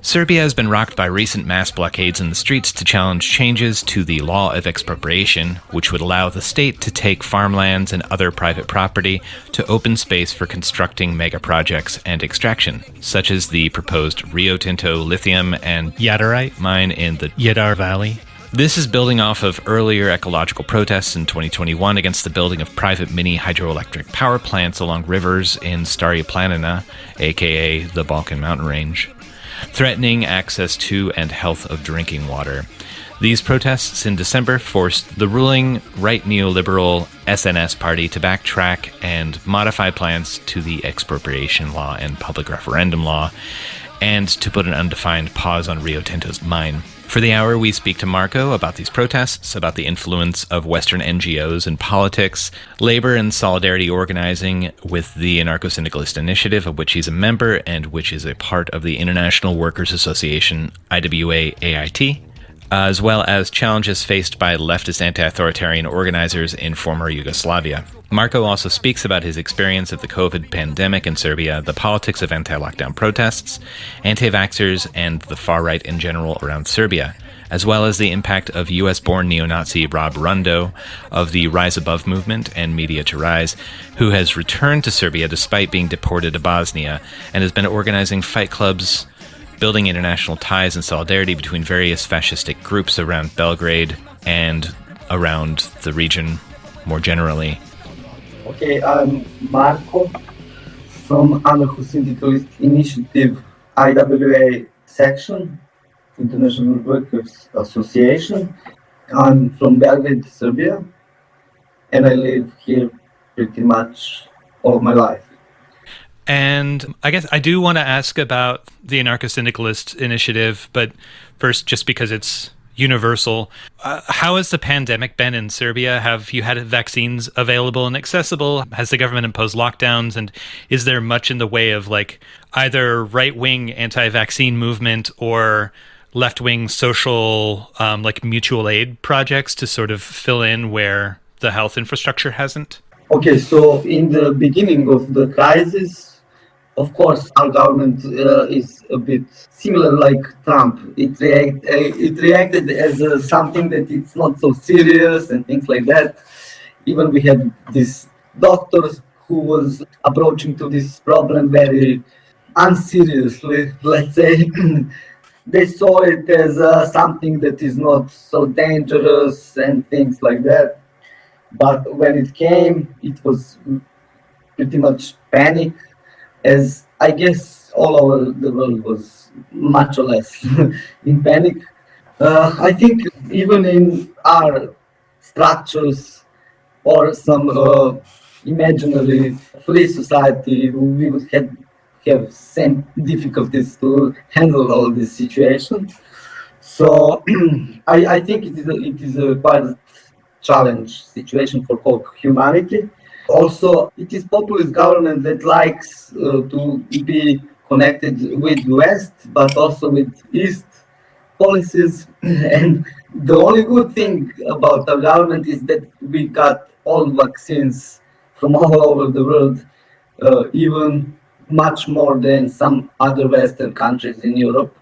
Serbia has been rocked by recent mass blockades in the streets to challenge changes to the law of expropriation, which would allow the state to take farmlands and other private property to open space for constructing mega projects and extraction, such as the proposed Rio Tinto lithium and jadarite mine in the Jadar Valley. This is building off of earlier ecological protests in 2021 against the building of private mini hydroelectric power plants along rivers in Starija Planina, aka the Balkan mountain range, threatening access to and health of drinking water. These protests in December forced the ruling right neoliberal SNS party to backtrack and modify plans to the expropriation law and public referendum law, and to put an undefined pause on Rio Tinto's mine. For the hour, we speak to Marko about these protests, about the influence of Western NGOs in politics, labor and solidarity organizing with the Anarcho-Syndicalist Initiative, of which he's a member and which is a part of the International Workers' Association, IWA-AIT, as well as challenges faced by leftist anti-authoritarian organizers in former Yugoslavia. Marko also speaks about his experience of the COVID pandemic in Serbia, the politics of anti-lockdown protests, anti-vaxxers, and the far right in general around Serbia, as well as the impact of US-born neo-Nazi Rob Rundo of the Rise Above movement and Media to Rise, who has returned to Serbia despite being deported to Bosnia and has been organizing fight clubs, building international ties and solidarity between various fascistic groups around Belgrade and around the region more generally. Okay, I'm Marko from Anarcho-Syndicalist Initiative IWA section, International Workers Association. I'm from Belgrade, Serbia, and I live here pretty much all my life. And I guess I do want to ask about the Anarcho-Syndicalist Initiative, but first, just because it's universal, how has the pandemic been in Serbia? Have you had vaccines available and accessible? Has the government imposed lockdowns? And is there much in the way of like either right-wing anti-vaccine movement or left-wing social like mutual aid projects to sort of fill in where the health infrastructure hasn't? Okay, so in the beginning of the crisis, of course, our government is a bit similar like Trump. It reacted as something that it's not so serious and things like that. Even we had this doctors who was approaching to this problem very unseriously, let's say. They saw it as something that is not so dangerous and things like that. But when it came, it was pretty much panic, as I guess all over the world was much or less in panic. I think even in our structures or some imaginary free society, we would have same difficulties to handle all this situation. So I think it is a quite challenge situation for whole humanity. Also, it is populist government that likes to be connected with West, but also with East policies. And the only good thing about our government is that we got all vaccines from all over the world, even much more than some other Western countries in Europe.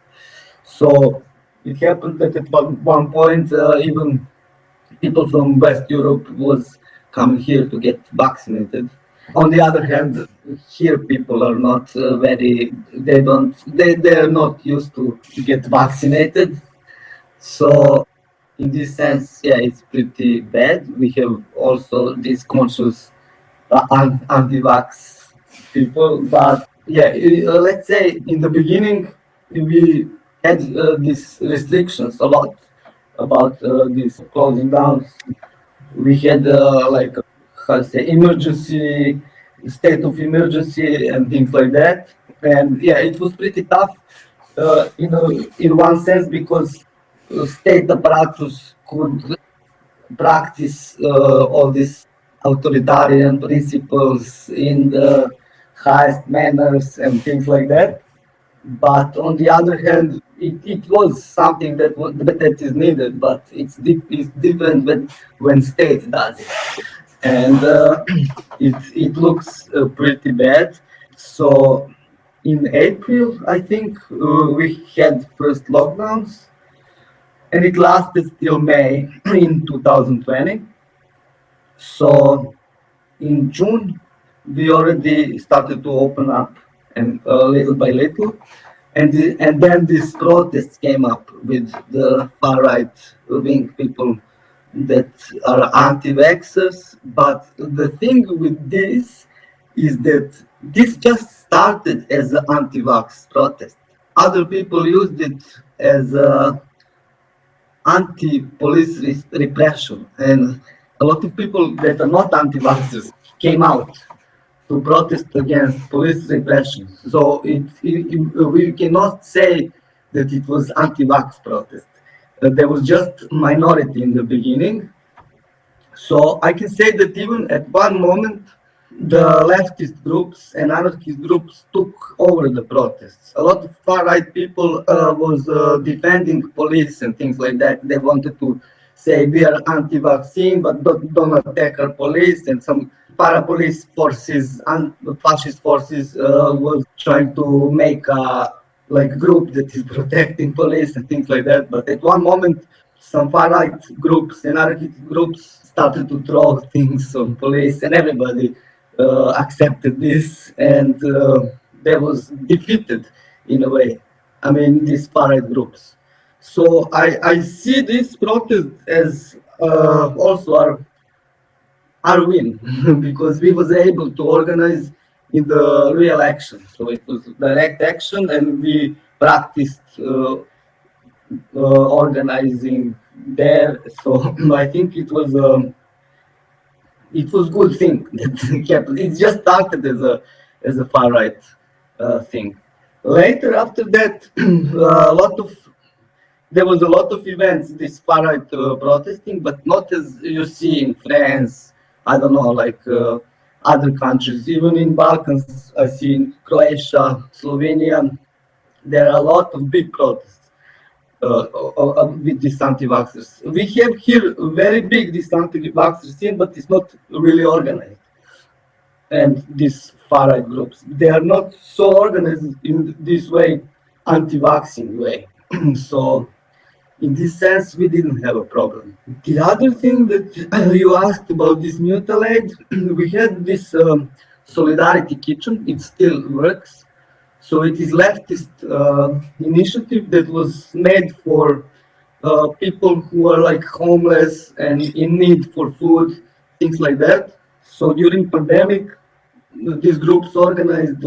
So it happened that at one point, even people from West Europe was coming here to get vaccinated. On the other hand, here people are not they're not used to get vaccinated. So in this sense, yeah, it's pretty bad. We have also these conscious anti-vax people, but yeah, let's say in the beginning we had these restrictions a lot about these closing down. We had emergency, state of emergency and things like that. And yeah, it was pretty tough in one sense because state apparatus could practice all these authoritarian principles in the highest manners and things like that. But on the other hand, it was something that is needed, but it's different when state does it, and it looks pretty bad. So in April, I think, we had first lockdowns, and it lasted till May in 2020. So in June, we already started to open up, and little by little, and then this protest came up with the far right wing people that are anti-vaxxers. But the thing with this is that this just started as an anti-vax protest. Other people used it as a anti-police repression, and a lot of people that are not anti-vaxxers came out to protest against police repression. So we cannot say that it was anti-vax protest. There was just minority in the beginning. So I can say that even at one moment, the leftist groups and anarchist groups took over the protests. A lot of far-right people was defending police and things like that. They wanted to say we are anti-vaccine, but don't attack our police. And some para-police forces and fascist forces was trying to make a like group that is protecting police and things like that. But at one moment, some far-right groups and anarchist groups started to throw things on police, and everybody accepted this, and they was defeated in a way. I mean, these far-right groups. So I see this protest as also our win because we was able to organize in the real action. So it was direct action, and we practiced organizing there. So I think it was good thing that kept. It just started as a far right thing. Later, after that, a lot of there was a lot of events, this far right protesting, but not as you see in France. I don't know, like other countries, even in Balkans. I see in Croatia, Slovenia, there are a lot of big protests with these anti-vaxxers. We have here very big this anti-vaxxer scene, but it's not really organized. And these far-right groups, they are not so organized in this way, anti-vaccine way. So in this sense, we didn't have a problem. The other thing that you asked about this mutual aid, we had this Solidarity Kitchen. It still works. So it is leftist initiative that was made for people who are like homeless and in need for food, things like that. So during pandemic, these groups organized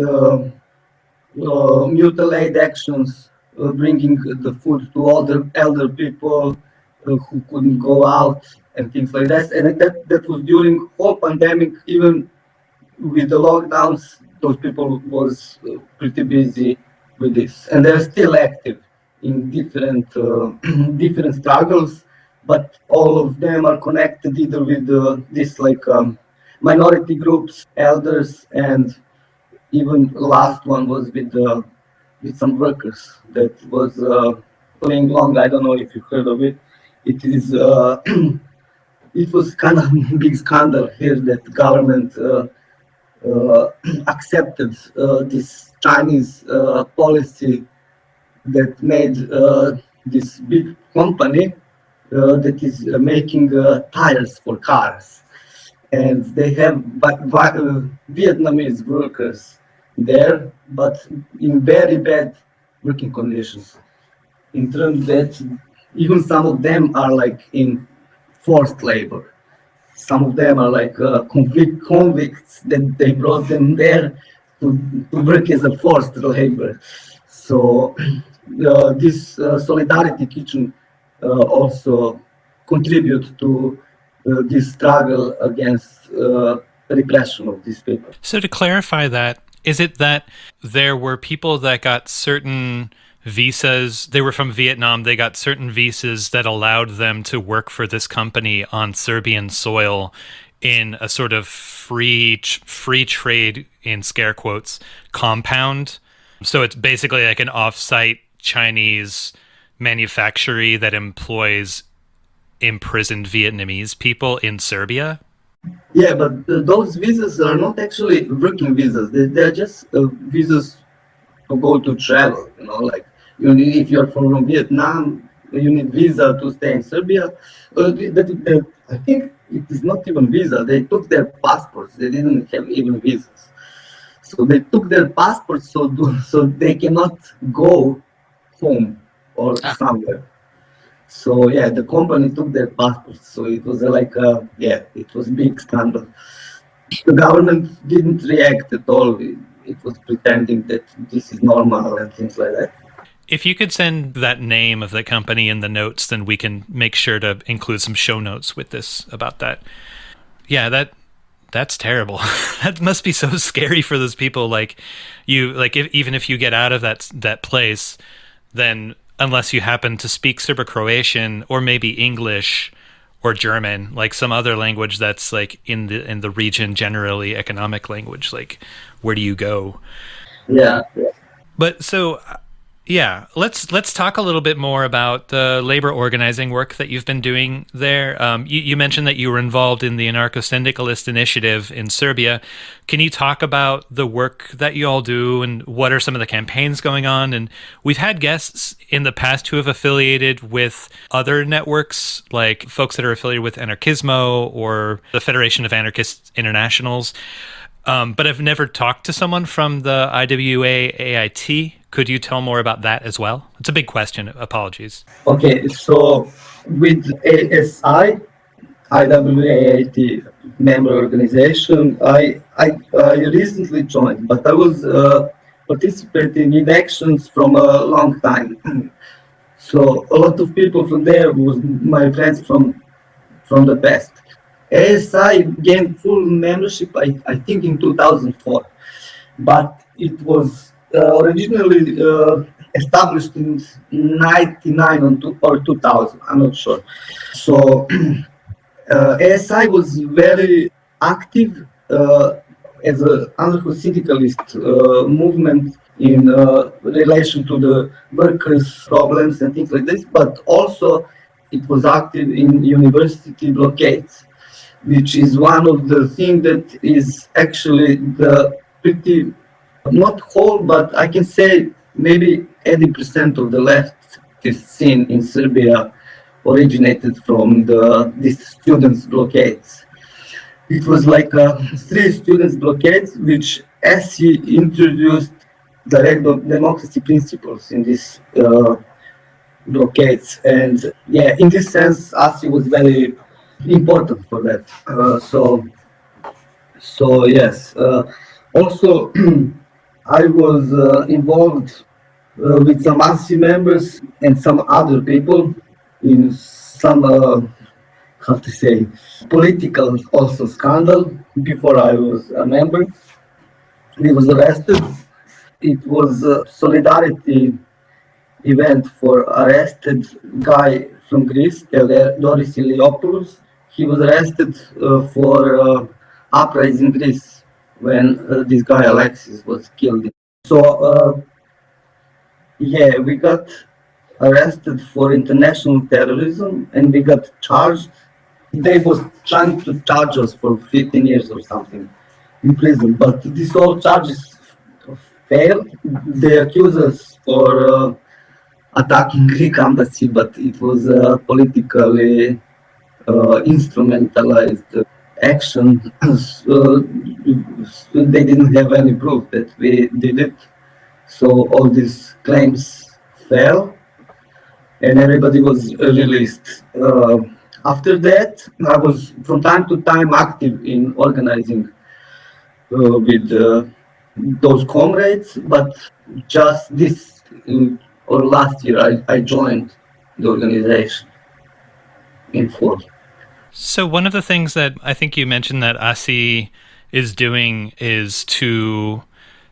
mutual aid actions, bringing the food to elder people who couldn't go out and things like that. And that was during whole pandemic, even with the lockdowns, those people was pretty busy with this, and they're still active in different different struggles, but all of them are connected either with this like minority groups, elders, and even the last one was with some workers that was playing long. I don't know if you heard of it. It is it was kind of big scandal here that government accepted this Chinese policy that made this big company that is making tires for cars, and they have Vietnamese workers there, but in very bad working conditions. In terms that even some of them are like in forced labor. Some of them are like convicts that they brought them there to work as a forced labor. So this Solidarity Kitchen also contribute to this struggle against repression of these people. So to clarify that, is it that there were people that got certain visas, they were from Vietnam, they got certain visas that allowed them to work for this company on Serbian soil in a sort of free trade, in scare quotes, compound? So it's basically like an off-site Chinese manufactory that employs imprisoned Vietnamese people in Serbia? Yeah, but those visas are not actually working visas. They're just visas to go to travel. Like you need, if you're from Vietnam, you need visa to stay in Serbia. I think it is not even visa. They took their passports. They didn't have even visas. So they took their passports so they cannot go home or somewhere. So yeah, the company took their passports. So it was it was a big scandal. The government didn't react at all. It was pretending that this is normal and things like that. If you could send that name of the company in the notes, then we can make sure to include some show notes with this about that. Yeah, that's terrible. That must be so scary for those people. Like even if you get out of that place, then unless you happen to speak Serbo-Croatian or maybe English or German, like some other language that's like in the region, generally economic language, like where do you go? Yeah. But so yeah, let's talk a little bit more about the labor organizing work that you've been doing there. You mentioned that you were involved in the anarcho-syndicalist initiative in Serbia. Can you talk about the work that you all do and what are some of the campaigns going on? And we've had guests in the past who have affiliated with other networks, like folks that are affiliated with Anarchismo or the Federation of Anarchist Internationals. But I've never talked to someone from the IWA-AIT. Could you tell more about that as well? It's a big question. Apologies. Okay, so with ASI, IWA-AIT member organization, I recently joined, but I was participating in actions from a long time. So a lot of people from there was my friends from the past. ASI gained full membership, I think, in 2004, but it was originally established in 99 or 2000, I'm not sure. So ASI was very active as an anarcho-syndicalist movement in relation to the workers' problems and things like this, but also it was active in university blockades, which is one of the things that is actually the pretty, not whole, but I can say maybe 80% of the leftist scene in Serbia originated from these students' blockades. It was like 3 students' blockades, which SE introduced direct democracy principles in these blockades. And yeah, in this sense, ASI was very important for that. So yes. Also, I was involved with some ASI members and some other people in some, how to say, political also scandal before I was a member. He was arrested. It was a solidarity event for arrested guy from Greece, Doris Iliopoulos. He was arrested for uprising Greece when this guy Alexis was killed. So yeah, we got arrested for international terrorism and we got charged. They was trying to charge us for 15 years or something in prison, but these all charges failed. They accused us for attacking Greek embassy, but it was politically instrumentalized action. They didn't have any proof that we did it. So all these claims fell and everybody was released. After that, I was from time to time active in organizing with those comrades, but just this or last year I joined the organization in full. So one of the things that I think you mentioned that ASI is doing is to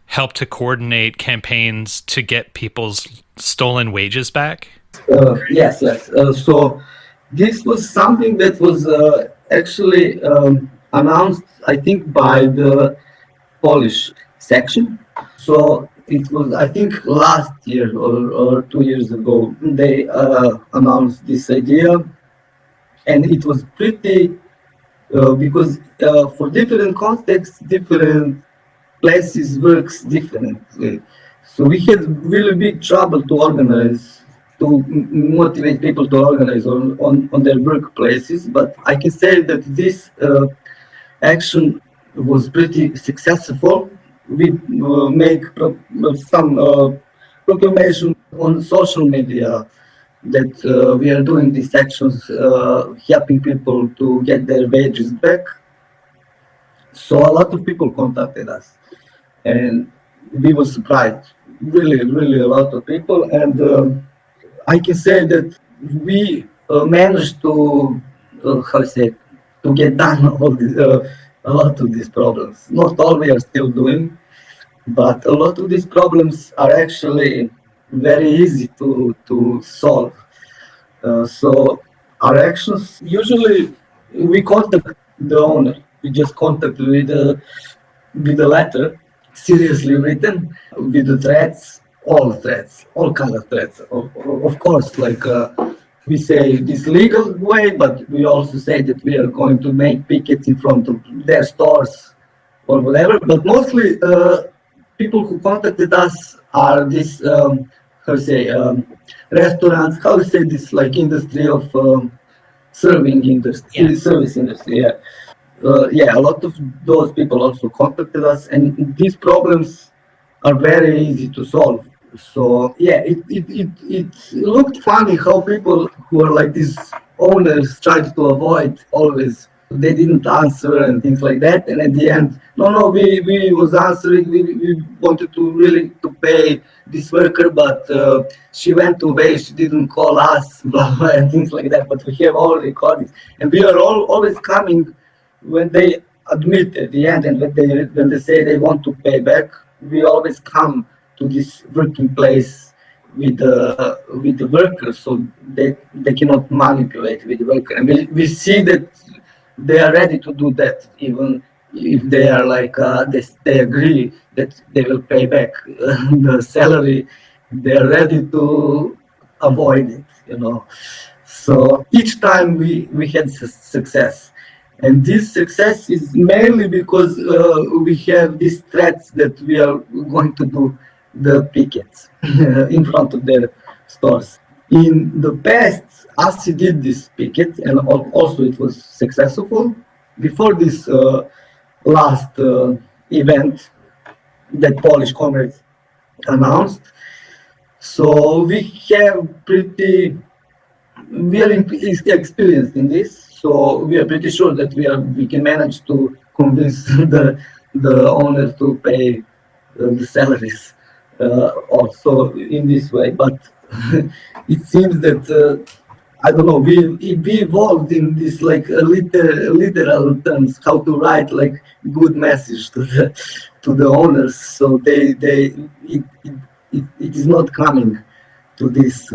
help to coordinate campaigns to get people's stolen wages back? Yes. So this was something that was actually announced, I think, by the Polish section. So it was, I think, last year or 2 years ago, they announced this idea. And it was pretty, because for different contexts, different places works differently. So we had really big trouble to organize, to motivate people to organize on their workplaces. But I can say that this action was pretty successful. We make some proclamation on social media that we are doing these actions, helping people to get their wages back. So a lot of people contacted us, and we were surprised. Really, really a lot of people, and I can say that we managed to, how to say, to get done a lot of these problems. Not all we are still doing, but a lot of these problems are actually very easy to solve. So our actions usually we contact the owner. We just contact with a letter, seriously written, with the threats, all kind of threats. Of course, like we say this legal way, but we also say that we are going to make pickets in front of their stores or whatever. But mostly, people who contacted us are this, how to say, restaurants. How to say this, like industry of serving industry, service industry. Yeah. Yeah, a lot of those people also contacted us, and these problems are very easy to solve. So yeah, it looked funny how people who are like these owners tried to avoid always. They didn't answer and things like that. And at the end, no, we was answering. We wanted to really to pay this worker, but she went away. She didn't call us, blah blah, and things like that. But we have all recordings, and we are always coming when they admit at the end, and when they say they want to pay back. We always come to this working place with the workers, so they cannot manipulate with the worker, and we see that they are ready to do that, even if they are like they agree that they will pay back the salary. They are ready to avoid it, So each time we had success. And this success is mainly because we have these threats that we are going to do the pickets in front of their stores. In the past, ASSI did this picket, and also it was successful. Before this last event that Polish Comrades announced, so we are experienced in this. So we are pretty sure that we can manage to convince the owner to pay the salaries also in this way. But it seems that I don't know. We evolved in this like literal terms how to write like good message to the owners. So it is not coming to this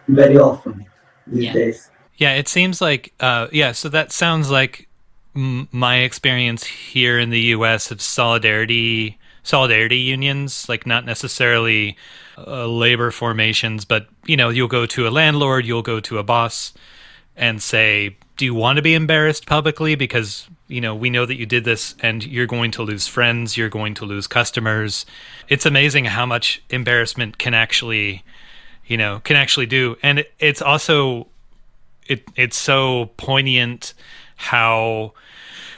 very often these days. Yeah, it seems like, so that sounds like my experience here in the U.S. of solidarity unions, like not necessarily labor formations, but, you'll go to a landlord, you'll go to a boss and say, do you want to be embarrassed publicly? Because, we know that you did this and you're going to lose friends, you're going to lose customers. It's amazing how much embarrassment can actually do. And it's also... It's so poignant how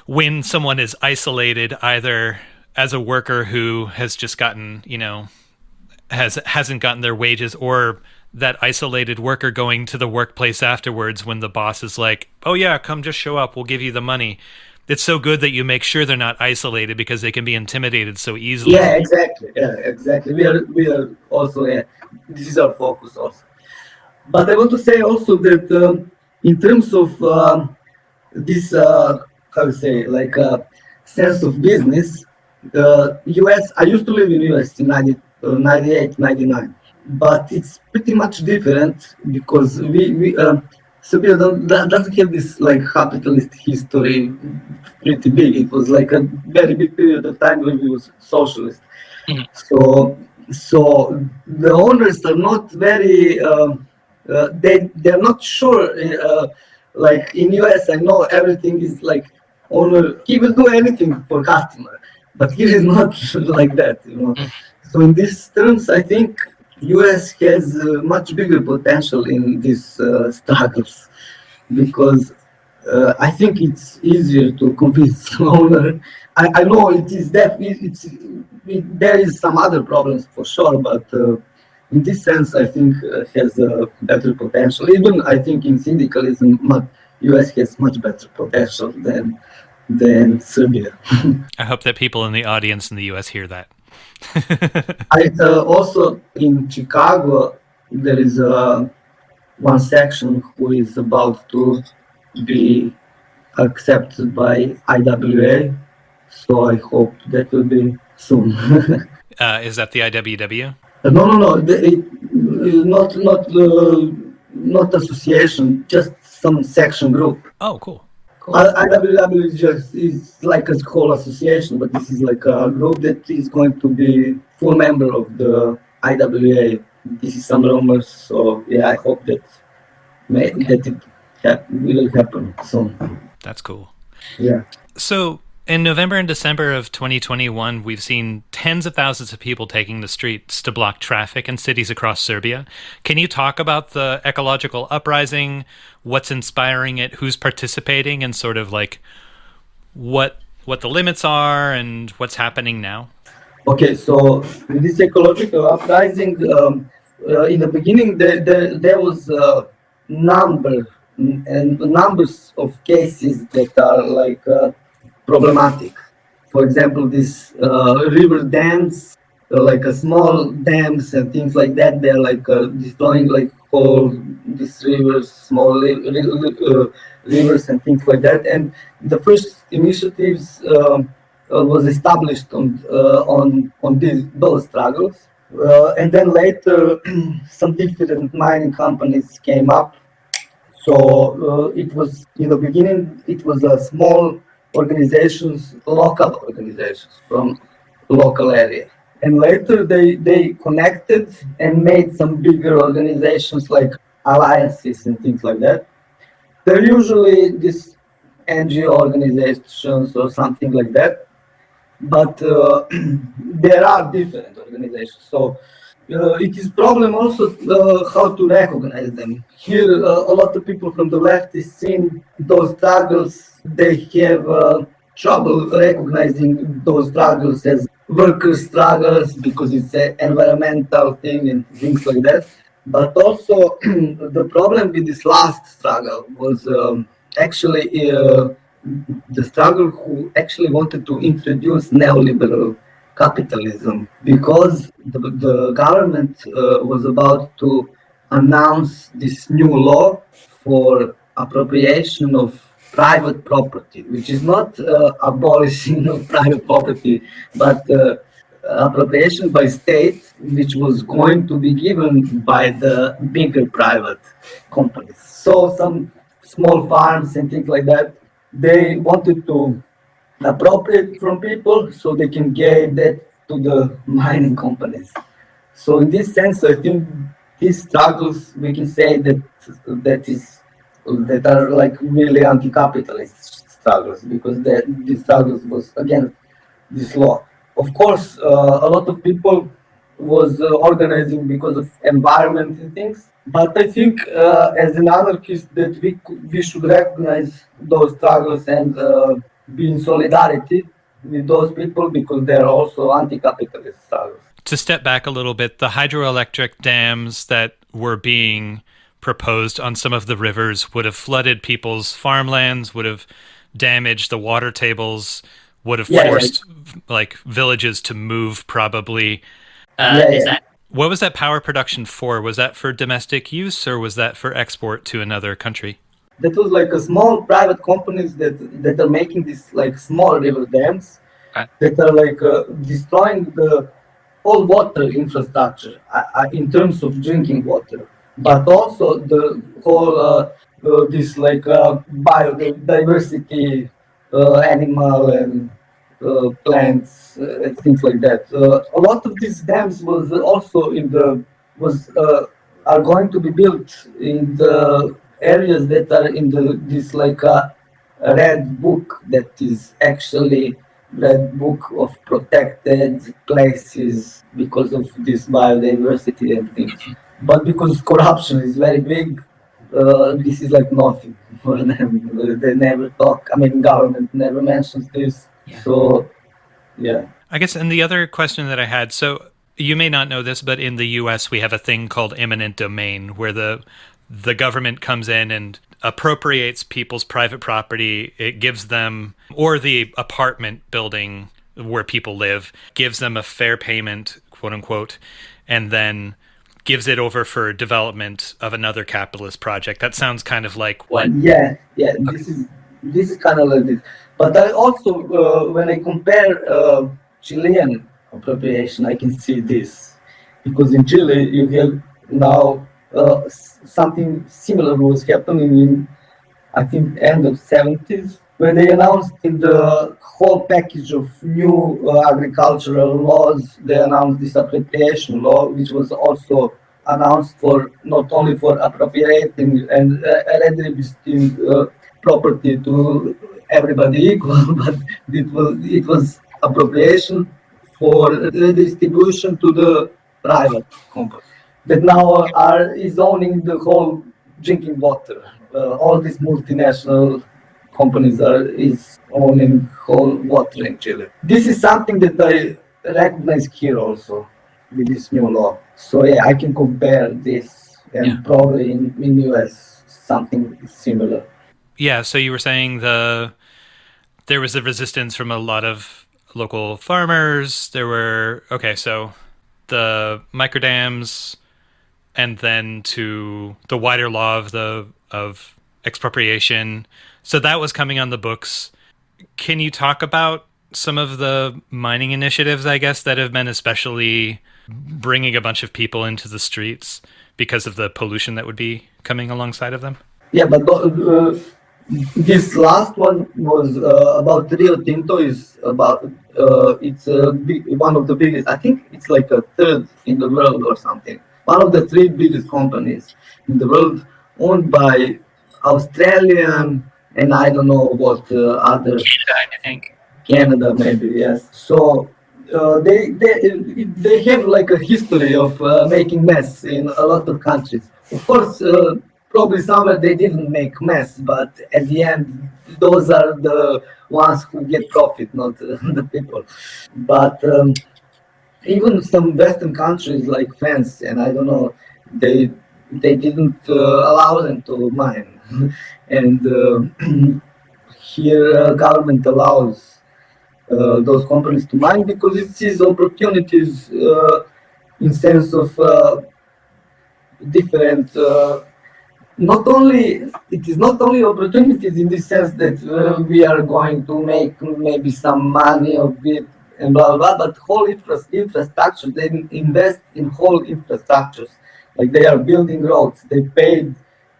when someone is isolated, either as a worker who has just gotten, hasn't gotten their wages, or that isolated worker going to the workplace afterwards when the boss is like, oh yeah, come just show up, we'll give you the money. It's so good that you make sure they're not isolated because they can be intimidated so easily. Yeah, exactly. We are also, this is our focus also. But I want to say also that in terms of this, how to say, like sense of business, the US, I used to live in US in 98, 99, but it's pretty much different because Serbia doesn't have this like capitalist history pretty big. It was like a very big period of time when we was socialist. Mm-hmm. So the owners are not very... they're not sure. Like in US, I know everything is like owner. He will do anything for customer, but here is not like that. So in these terms, I think US has much bigger potential in these struggles because I think it's easier to convince owner. I know it is there is some other problems for sure, but in this sense, I think has a better potential. Even I think in syndicalism, US has much better potential than Serbia. I hope that people in the audience in the US hear that. I also in Chicago there is one section who is about to be accepted by IWA, so I hope that will be soon. Is that the IWW? No. Not association, just some section group. Oh, cool. IWW is like a whole association, but this is like a group that is going to be full member of the IWA. This is some rumors, so yeah, I hope that it will happen soon. That's cool. Yeah. So in November and December of 2021, we've seen tens of thousands of people taking the streets to block traffic in cities across Serbia. Can you talk about the ecological uprising, what's inspiring it, who's participating, and sort of like what the limits are and what's happening now? Okay, so with this ecological uprising, in the beginning there was a numbers of cases that are like problematic. For example, these river dams, like small dams and things like that, they're like destroying like all these rivers, small rivers and things like that. And the first initiatives was established on those struggles. And then later, some different mining companies came up. So it was in the beginning, it was a small organizations, local organizations from local area. And later they connected and made some bigger organizations like alliances and things like that. They're usually these NGO organizations or something like that, but there are different organizations. So it is problem also how to recognize them. Here, a lot of people from the left is seeing those struggles. They have trouble recognizing those struggles as worker struggles because it's an environmental thing and things like that. But also, the problem with this last struggle was actually the struggle who actually wanted to introduce neoliberal capitalism because the government was about to announce this new law for appropriation of private property, which is not abolishing of private property, but appropriation by state, which was going to be given by the bigger private companies. So some small farms and things like that, they wanted to appropriate from people so they can give that to the mining companies. So in this sense, I think these struggles, we can say that are like really anti-capitalist struggles because these struggles was against this law. Of course, a lot of people was organizing because of environment and things. But I think as an anarchist that we should recognize those struggles and be in solidarity with those people because they're also anti-capitalist struggles. To step back a little bit, the hydroelectric dams that were being proposed on some of the rivers would have flooded people's farmlands, would have damaged the water tables, would have forced like villages to move probably. What was that power production for? Was that for domestic use or was that for export to another country? That was like a small private companies that are making these like small river dams that are like destroying the whole water infrastructure in terms of drinking water, but also the whole this like biodiversity, animal and plants and things like that. A lot of these dams was also are going to be built in the areas that are in this like red book that is actually red book of protected places because of this biodiversity and things. But because corruption is very big, this is like nothing for them. They never talk. I mean, government never mentions this. Yeah. So, yeah. I guess, and the other question that I had, so you may not know this, but in the US we have a thing called eminent domain where the government comes in and appropriates people's private property. It gives them, or the apartment building where people live, gives them a fair payment, quote unquote, and then gives it over for development of another capitalist project. That sounds kind of like what? Yeah. This is kind of like this. But I also, when I compare Chilean appropriation, I can see this because in Chile you have now something similar was happening in, I think, end of 70s when they announced in the whole package of new agricultural laws, they announced this appropriation law, which was also announced for not only for appropriating and redistributing property to everybody equal, but it was appropriation for redistribution to the private company that now is owning the whole drinking water. All these multinational companies is owning whole water in Chile. This is something that I recognize here also with this new law. So yeah, I can compare this and probably in US something similar. Yeah, so you were saying there was a resistance from a lot of local farmers. There were, okay, so the microdams and then to the wider law of expropriation. So that was coming on the books. Can you talk about some of the mining initiatives, I guess, that have been especially bringing a bunch of people into the streets because of the pollution that would be coming alongside of them? Yeah, but this last one was about Rio Tinto. Is about it's one of the biggest. I think it's like a third in the world or something. One of the three biggest companies in the world, owned by Australian and I don't know what other. Canada, I think. Canada, maybe, yes. So they have like a history of making mess in a lot of countries. Of course, probably somewhere they didn't make mess, but at the end, those are the ones who get profit, not the people. But even some Western countries like France and I don't know, they didn't allow them to mine, and here government allows those companies to mine because it sees opportunities in sense of different. Not only it is not only opportunities in the sense that we are going to make maybe some money of it and blah blah, but whole infrastructure. They invest in whole infrastructures, like they are building roads. They paid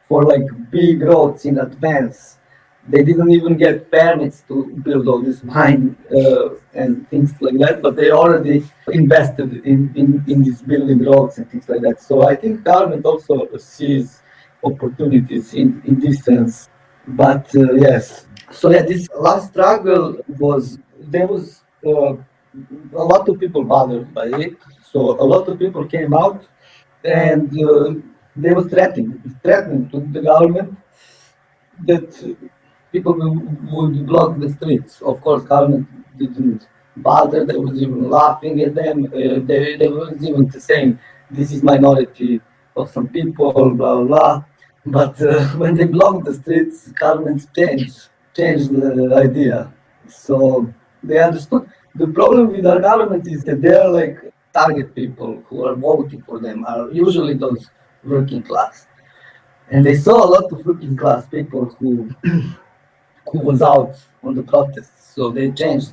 for like big roads in advance. They didn't even get permits to build all this mine and things like that, but they already invested in these building roads and things like that. So I think government also sees opportunities in this sense. But yes, so yeah, this last struggle was there was a lot of people bothered by it. So a lot of people came out and they were threatening to the government that people would block the streets. Of course, government didn't bother. They was even laughing at them. They was even saying, "This is minority of some people," blah blah blah. But when they blocked the streets, governments changed the idea. So they understood. The problem with our government is that they are like target people who are voting for them are usually those working class, and they saw a lot of working class people who was out on the protests. So they changed.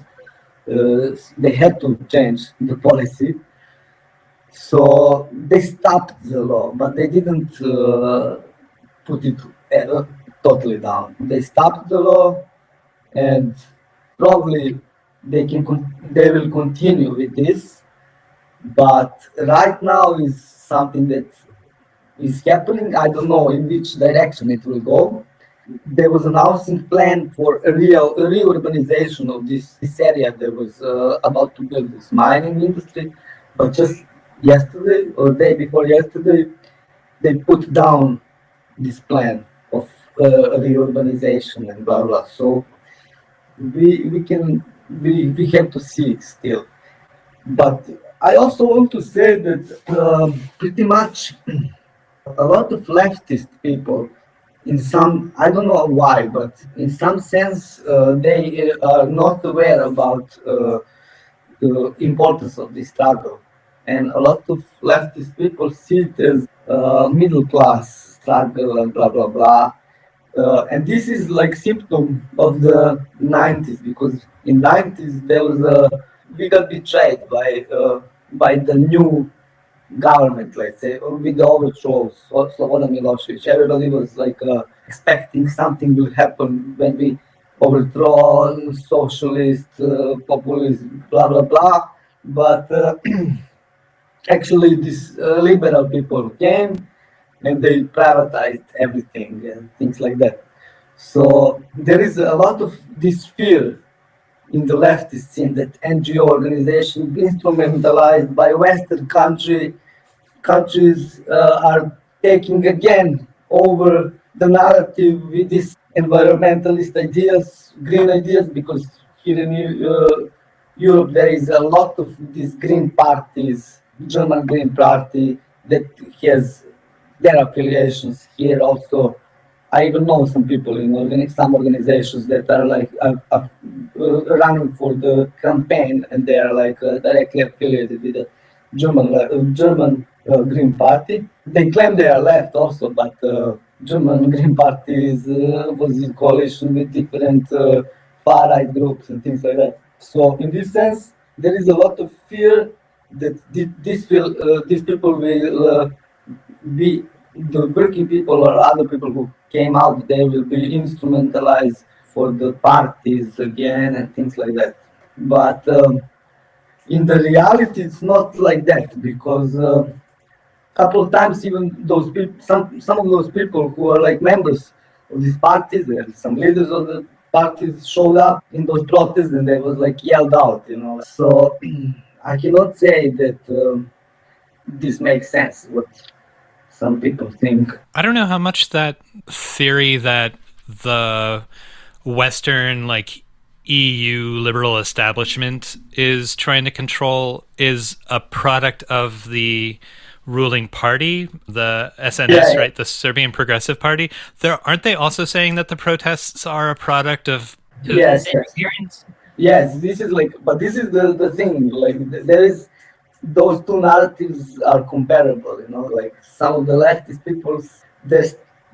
They had to change the policy. So they stopped the law, but they didn't put it totally down. They stopped the law, and probably they will continue with this. But right now is something that is happening. I don't know in which direction it will go. there was an housing plan for a reurbanization of this area. There was about to build this mining industry, but just yesterday or day before yesterday, they put down this plan of reurbanization and blah blah. So we have to see it still. But I also want to say that pretty much a lot of leftist people, in some, I don't know why, but in some sense, they are not aware about the importance of this struggle. And a lot of leftist people see it as middle class struggle and blah, blah, blah. And this is like symptom of the 90s, because in 90s there was we got betrayed by the new government, let's say, with the overthrow of Slobodan Milosevic. Everybody was like expecting something will happen when we overthrow socialist, populist, blah blah blah. But actually, these liberal people came and they privatized everything and things like that. So there is a lot of this fear in the leftist scene that NGO organizations instrumentalized by Western countries are taking again over the narrative with these environmentalist ideas, green ideas, because here in Europe there is a lot of these green parties, German Green Party that has their affiliations here also. I even know some people in some organizations that are like running for the campaign, and they are like directly affiliated with the German Green Party. They claim they are left also, but German Green Party was in coalition with different far right groups and things like that. So in this sense, there is a lot of fear that these people will be the working people or other people who came out. They will be instrumentalized for the parties again and things like that. But in the reality, it's not like that, because couple of times even those people, some of those people who are like members of these parties, and some leaders of the parties showed up in those protests and they was like yelled out. So I cannot say that this makes sense what some people think. I don't know how much that theory that the Western, like, EU liberal establishment is trying to control is a product of the ruling party, the SNS, right? The Serbian Progressive Party. Aren't they also saying that the protests are a product of Yes, this is like, but this is the thing, like there is, those two narratives are comparable, like some of the leftist people's, their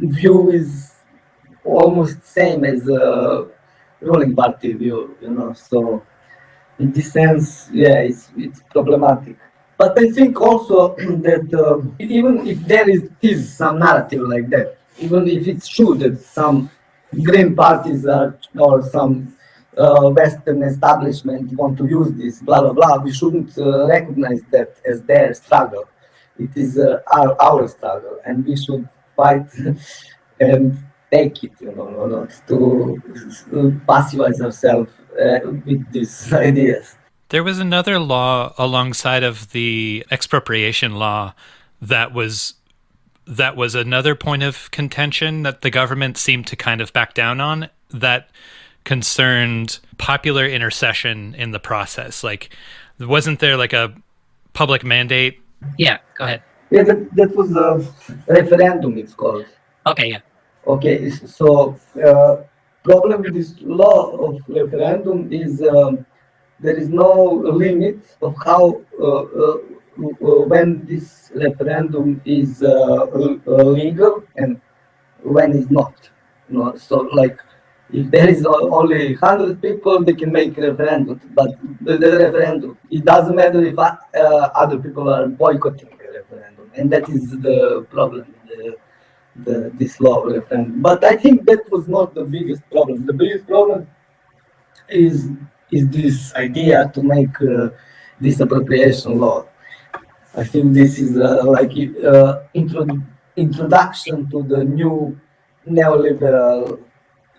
view is almost same as ruling party view, so in this sense, yeah, it's problematic. But I think also that even if there is some narrative like that, even if it's true that some green parties or some Western establishment want to use this, blah blah blah, we shouldn't recognize that as their struggle. It is our struggle, and we should fight and take it, not to passivize ourselves with these ideas. There was another law alongside of the expropriation law that was another point of contention that the government seemed to kind of back down on, that concerned popular intercession in the process. Like, wasn't there like a public mandate? Yeah, go ahead. Yeah, that was a referendum, it's called. Okay, yeah. Okay, so problem with this law of referendum is there is no limit of how when this referendum is legal and when it's not. So like if there is only 100 people, they can make a referendum, but the referendum, it doesn't matter if other people are boycotting the referendum, and that is the problem. This law of referendum. But I think that was not the biggest problem. The biggest problem is this idea to make this appropriation law. I think this is like introduction to the new neoliberal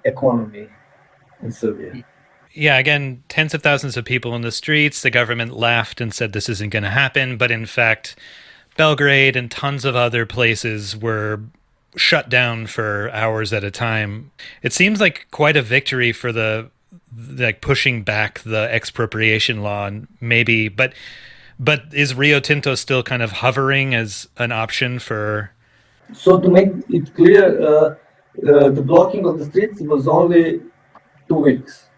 economy in Serbia. Yeah, again, tens of thousands of people in the streets. The government laughed and said this isn't going to happen. But in fact, Belgrade and tons of other places were shut down for hours at a time. It seems like quite a victory for the like pushing back the expropriation law, and maybe, but is Rio Tinto still kind of hovering as an option for? So to make it clear, the blocking of the streets was only 2 weeks.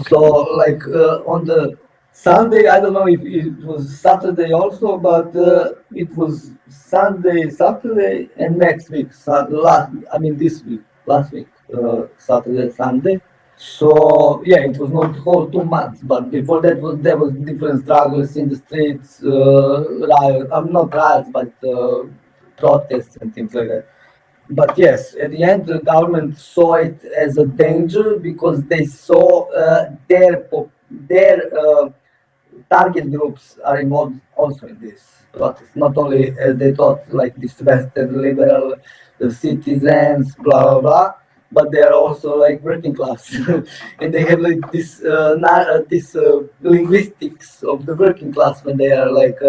So like on the Sunday, I don't know if it was Saturday also, but it was Sunday, Saturday, and next week. This week, last week, Saturday, Sunday. So yeah, it was not whole 2 months, but before that there was different struggles in the streets, not riots, but protests and things like that. But yes, at the end, the government saw it as a danger because they saw their target groups are involved also in this protest. Not only as they thought, like this Western liberal citizens, blah blah blah, but they are also like working class, and they have like this linguistics of the working class when they are like.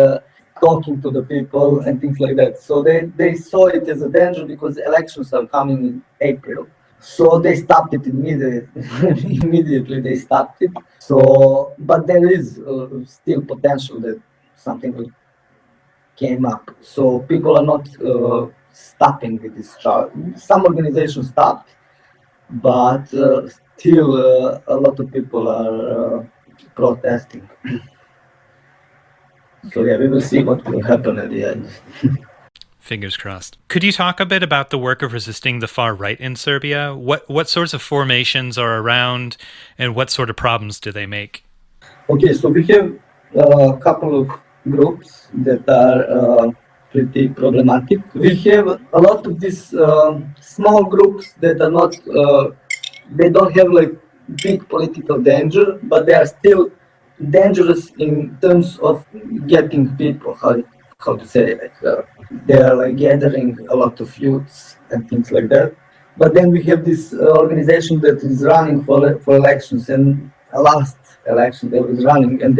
Talking to the people and things like that. So they saw it as a danger because elections are coming in April. So they stopped it immediately. Immediately they stopped it. So, but there is still potential that something will came up. So people are not stopping with this trial. Some organizations stopped, but still a lot of people are protesting. So yeah, we will see what will happen at the end. Fingers crossed. Could you talk a bit about the work of resisting the far right in Serbia? What sorts of formations are around, and what sort of problems do they make? Okay, so we have a couple of groups that are pretty problematic. We have a lot of these small groups that are not, they don't have like big political danger, but they are still dangerous in terms of getting people, how to say, like they are like gathering a lot of youths and things like that. But then we have this organization that is running for elections, and last election they was running, and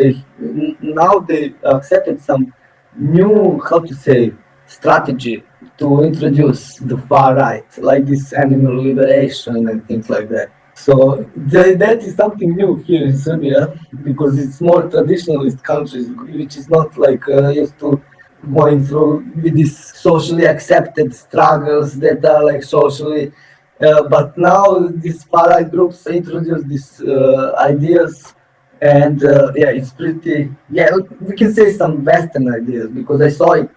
now they accepted some new, how to say, strategy to introduce the far right, like this animal liberation and things like that. So that is something new here in Serbia because it's more traditionalist countries, which is not like used to going through with these socially accepted struggles that are like socially. But now these far right groups introduce these ideas, and it's pretty. Yeah, we can say some Western ideas because I saw it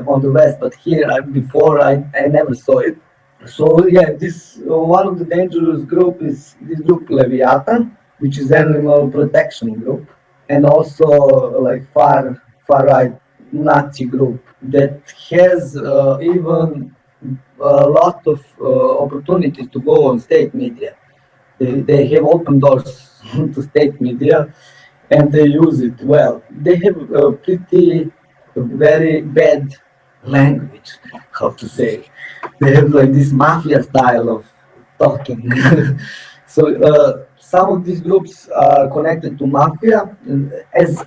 on the West, but here before I never saw it. So yeah, this one of the dangerous group is this group Leviathan, which is animal protection group, and also like far right Nazi group that has even a lot of opportunities to go on state media. They have open doors to state media, and they use it well. They have a pretty very bad language, how to say. They have like this mafia style of talking. So some of these groups are connected to mafia, as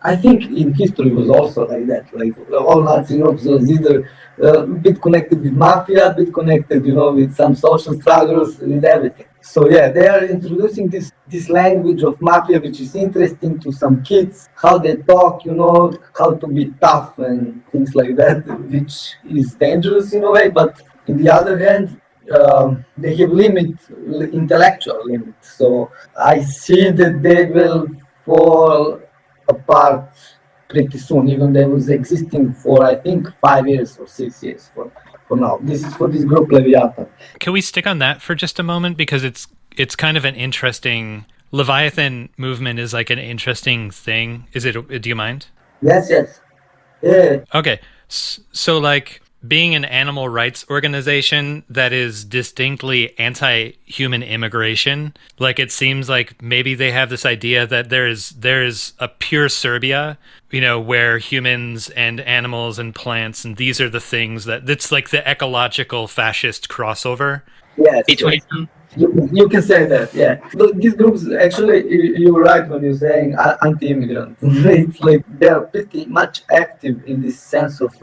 I think in history was also like that. Like all Nazi groups was either a bit connected with mafia, a bit connected, with some social struggles, with everything. So yeah, they are introducing this language of mafia, which is interesting to some kids, how they talk, how to be tough and things like that, which is dangerous in a way. But in the other hand, they have intellectual limits. So I see that they will fall apart pretty soon, even they was existing for I think 5 years or 6 years for now. This is for this group Leviathan. Can we stick on that for just a moment, because it's kind of an interesting Leviathan movement is like an interesting thing. Is it? Do you mind? Yes. Yeah. Okay, so like being an animal rights organization that is distinctly anti-human immigration, like it seems like maybe they have this idea that there's a pure Serbia, where humans and animals and plants and these are the things that's like the ecological fascist crossover between them. You can say that, yeah. But these groups, actually, you're right when you're saying anti-immigrant. It's like they're pretty much active in this sense of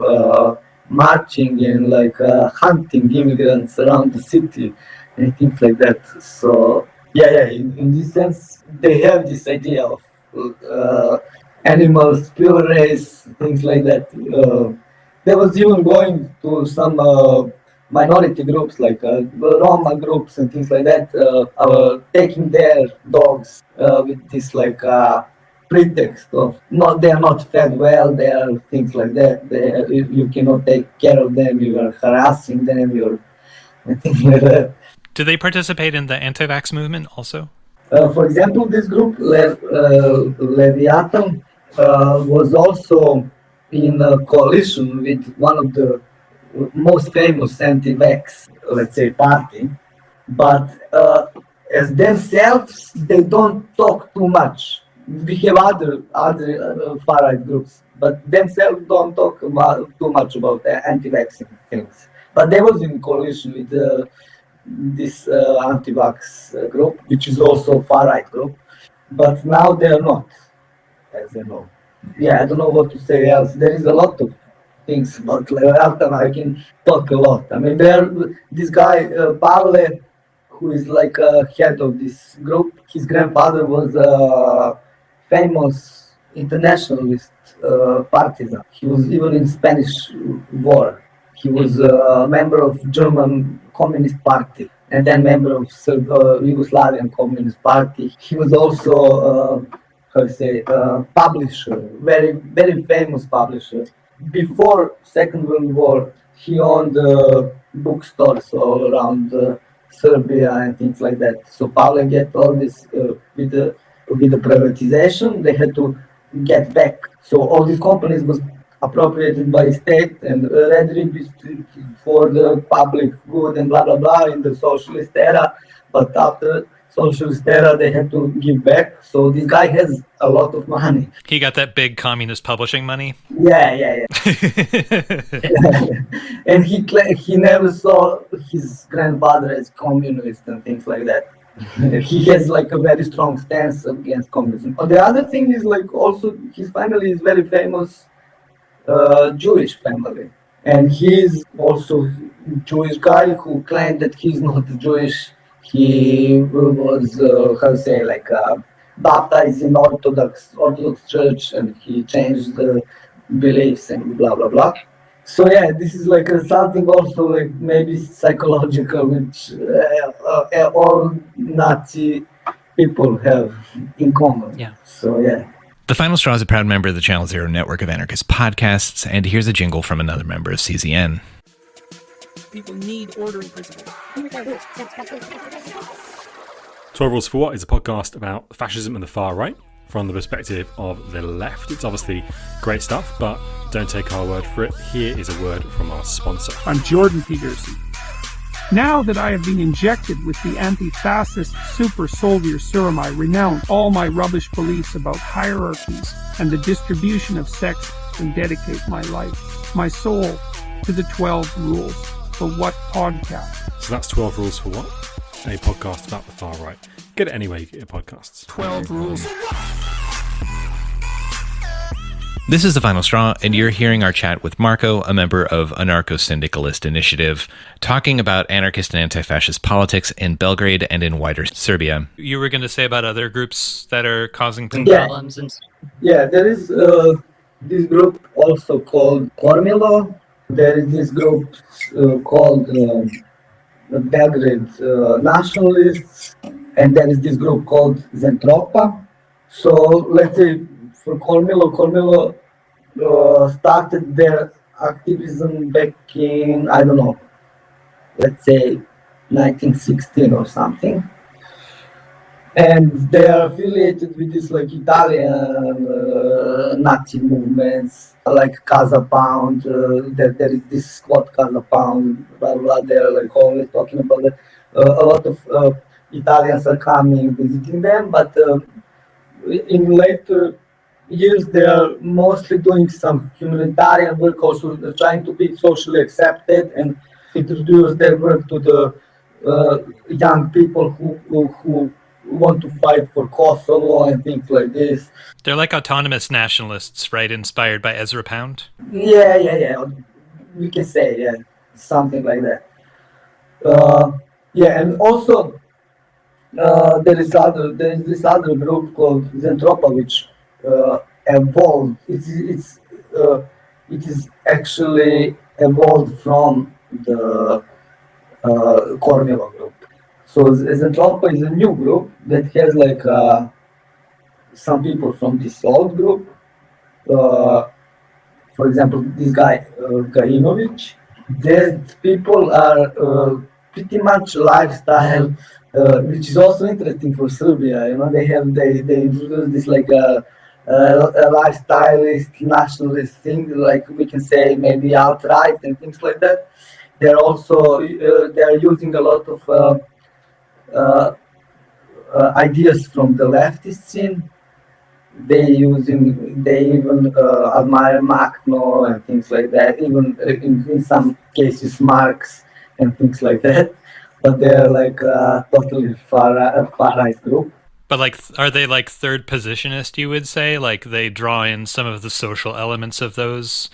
marching and like hunting immigrants around the city and things like that. So, yeah, in this sense, they have this idea of animals, pure race, things like that. There was even going to some minority groups like Roma groups and things like that, taking their dogs with this like pretext of they are not fed well, they are things like that. You cannot take care of them. You are harassing them. You're and things like that. Do they participate in the anti-vax movement also? For example, this group Leviathan was also in a coalition with one of the most famous anti-vax, let's say, party, but as themselves, they don't talk too much. We have other far-right groups, but themselves don't talk too much about anti-vaccine things. But they was in coalition with this anti-vax group, which is also far-right group, but now they are not, as I know. Yeah, I don't know what to say else. There is a lot of things about Leviathan. I can talk a lot. I mean, this guy Pavle, who is like head of this group. His grandfather was a famous internationalist partisan. He was even in Spanish War. He was a member of German Communist Party and then member of Yugoslavian Communist Party. He was also publisher, very very famous publisher. Before Second World War, he owned bookstores all around Serbia and things like that. So Pavle get all this with the privatization. They had to get back. So all these companies was appropriated by state and redistributed for the public good and blah blah blah in the socialist era. But after socialist era, they had to give back. So this guy has a lot of money. He got that big communist publishing money. Yeah. And he never saw his grandfather as communist and things like that. He has like a very strong stance against communism. But the other thing is like also his family is very famous Jewish family. And he's also a Jewish guy who claimed that he's not Jewish. He was, baptized in Orthodox Church, and he changed the beliefs and blah blah blah. So yeah, this is like something also like maybe psychological, which all Nazi people have in common. Yeah. So yeah. The Final Straw is a proud member of the Channel Zero network of anarchist podcasts, and here's a jingle from another member of CZN. People need ordering principles. 12 Rules for What is a podcast about fascism and the far right from the perspective of the left. It's obviously great stuff, but don't take our word for it. Here is a word from our sponsor. I'm Jordan Peterson. Now that I have been injected with the anti-fascist super soldier serum, I renounce all my rubbish beliefs about hierarchies and the distribution of sex and dedicate my life, my soul, to the 12 Rules for What podcast. So that's 12 Rules for What? A podcast about the far right. Get it anywhere you get your podcasts. 12 Rules. This is The Final Straw, and you're hearing our chat with Marco, a member of Anarcho-Syndicalist Initiative, talking about anarchist and anti-fascist politics in Belgrade and in wider Serbia. You were going to say about other groups that are causing problems? Yeah, there is this group also called Kormilo. There is this group called Belgrade Nationalists, and there is this group called Zentropa. So let's say for Kormilo started their activism back in, I don't know, let's say 1916 or something. and they are affiliated with this like Italian Nazi movements, like Casa Pound. There is this squad Casa Pound. Blah blah. They're like always talking about it. A lot of Italians are coming visiting them, but in later years they are mostly doing some humanitarian work, also trying to be socially accepted and introduce their work to the young people who want to fight for Kosovo and things like this. They're like autonomous nationalists, right? Inspired by Ezra Pound. Yeah. We can say something like that. And also there is this other group called Zentropa, which evolved. It is actually evolved from the Kornilov group. So Zentropa is a new group that has like some people from this old group. For example, this guy Gajinovic. These people are pretty much lifestyle, which is also interesting for Serbia. You know, they introduced this like a lifestylist, nationalist thing, like we can say maybe alt-right and things like that. They're also they are using a lot of ideas from the leftist scene. They even admire Makhno and things like that. Even in some cases Marx and things like that. But they're like totally far right group. But like, are they like third positionist? You would say, like they draw in some of the social elements of those.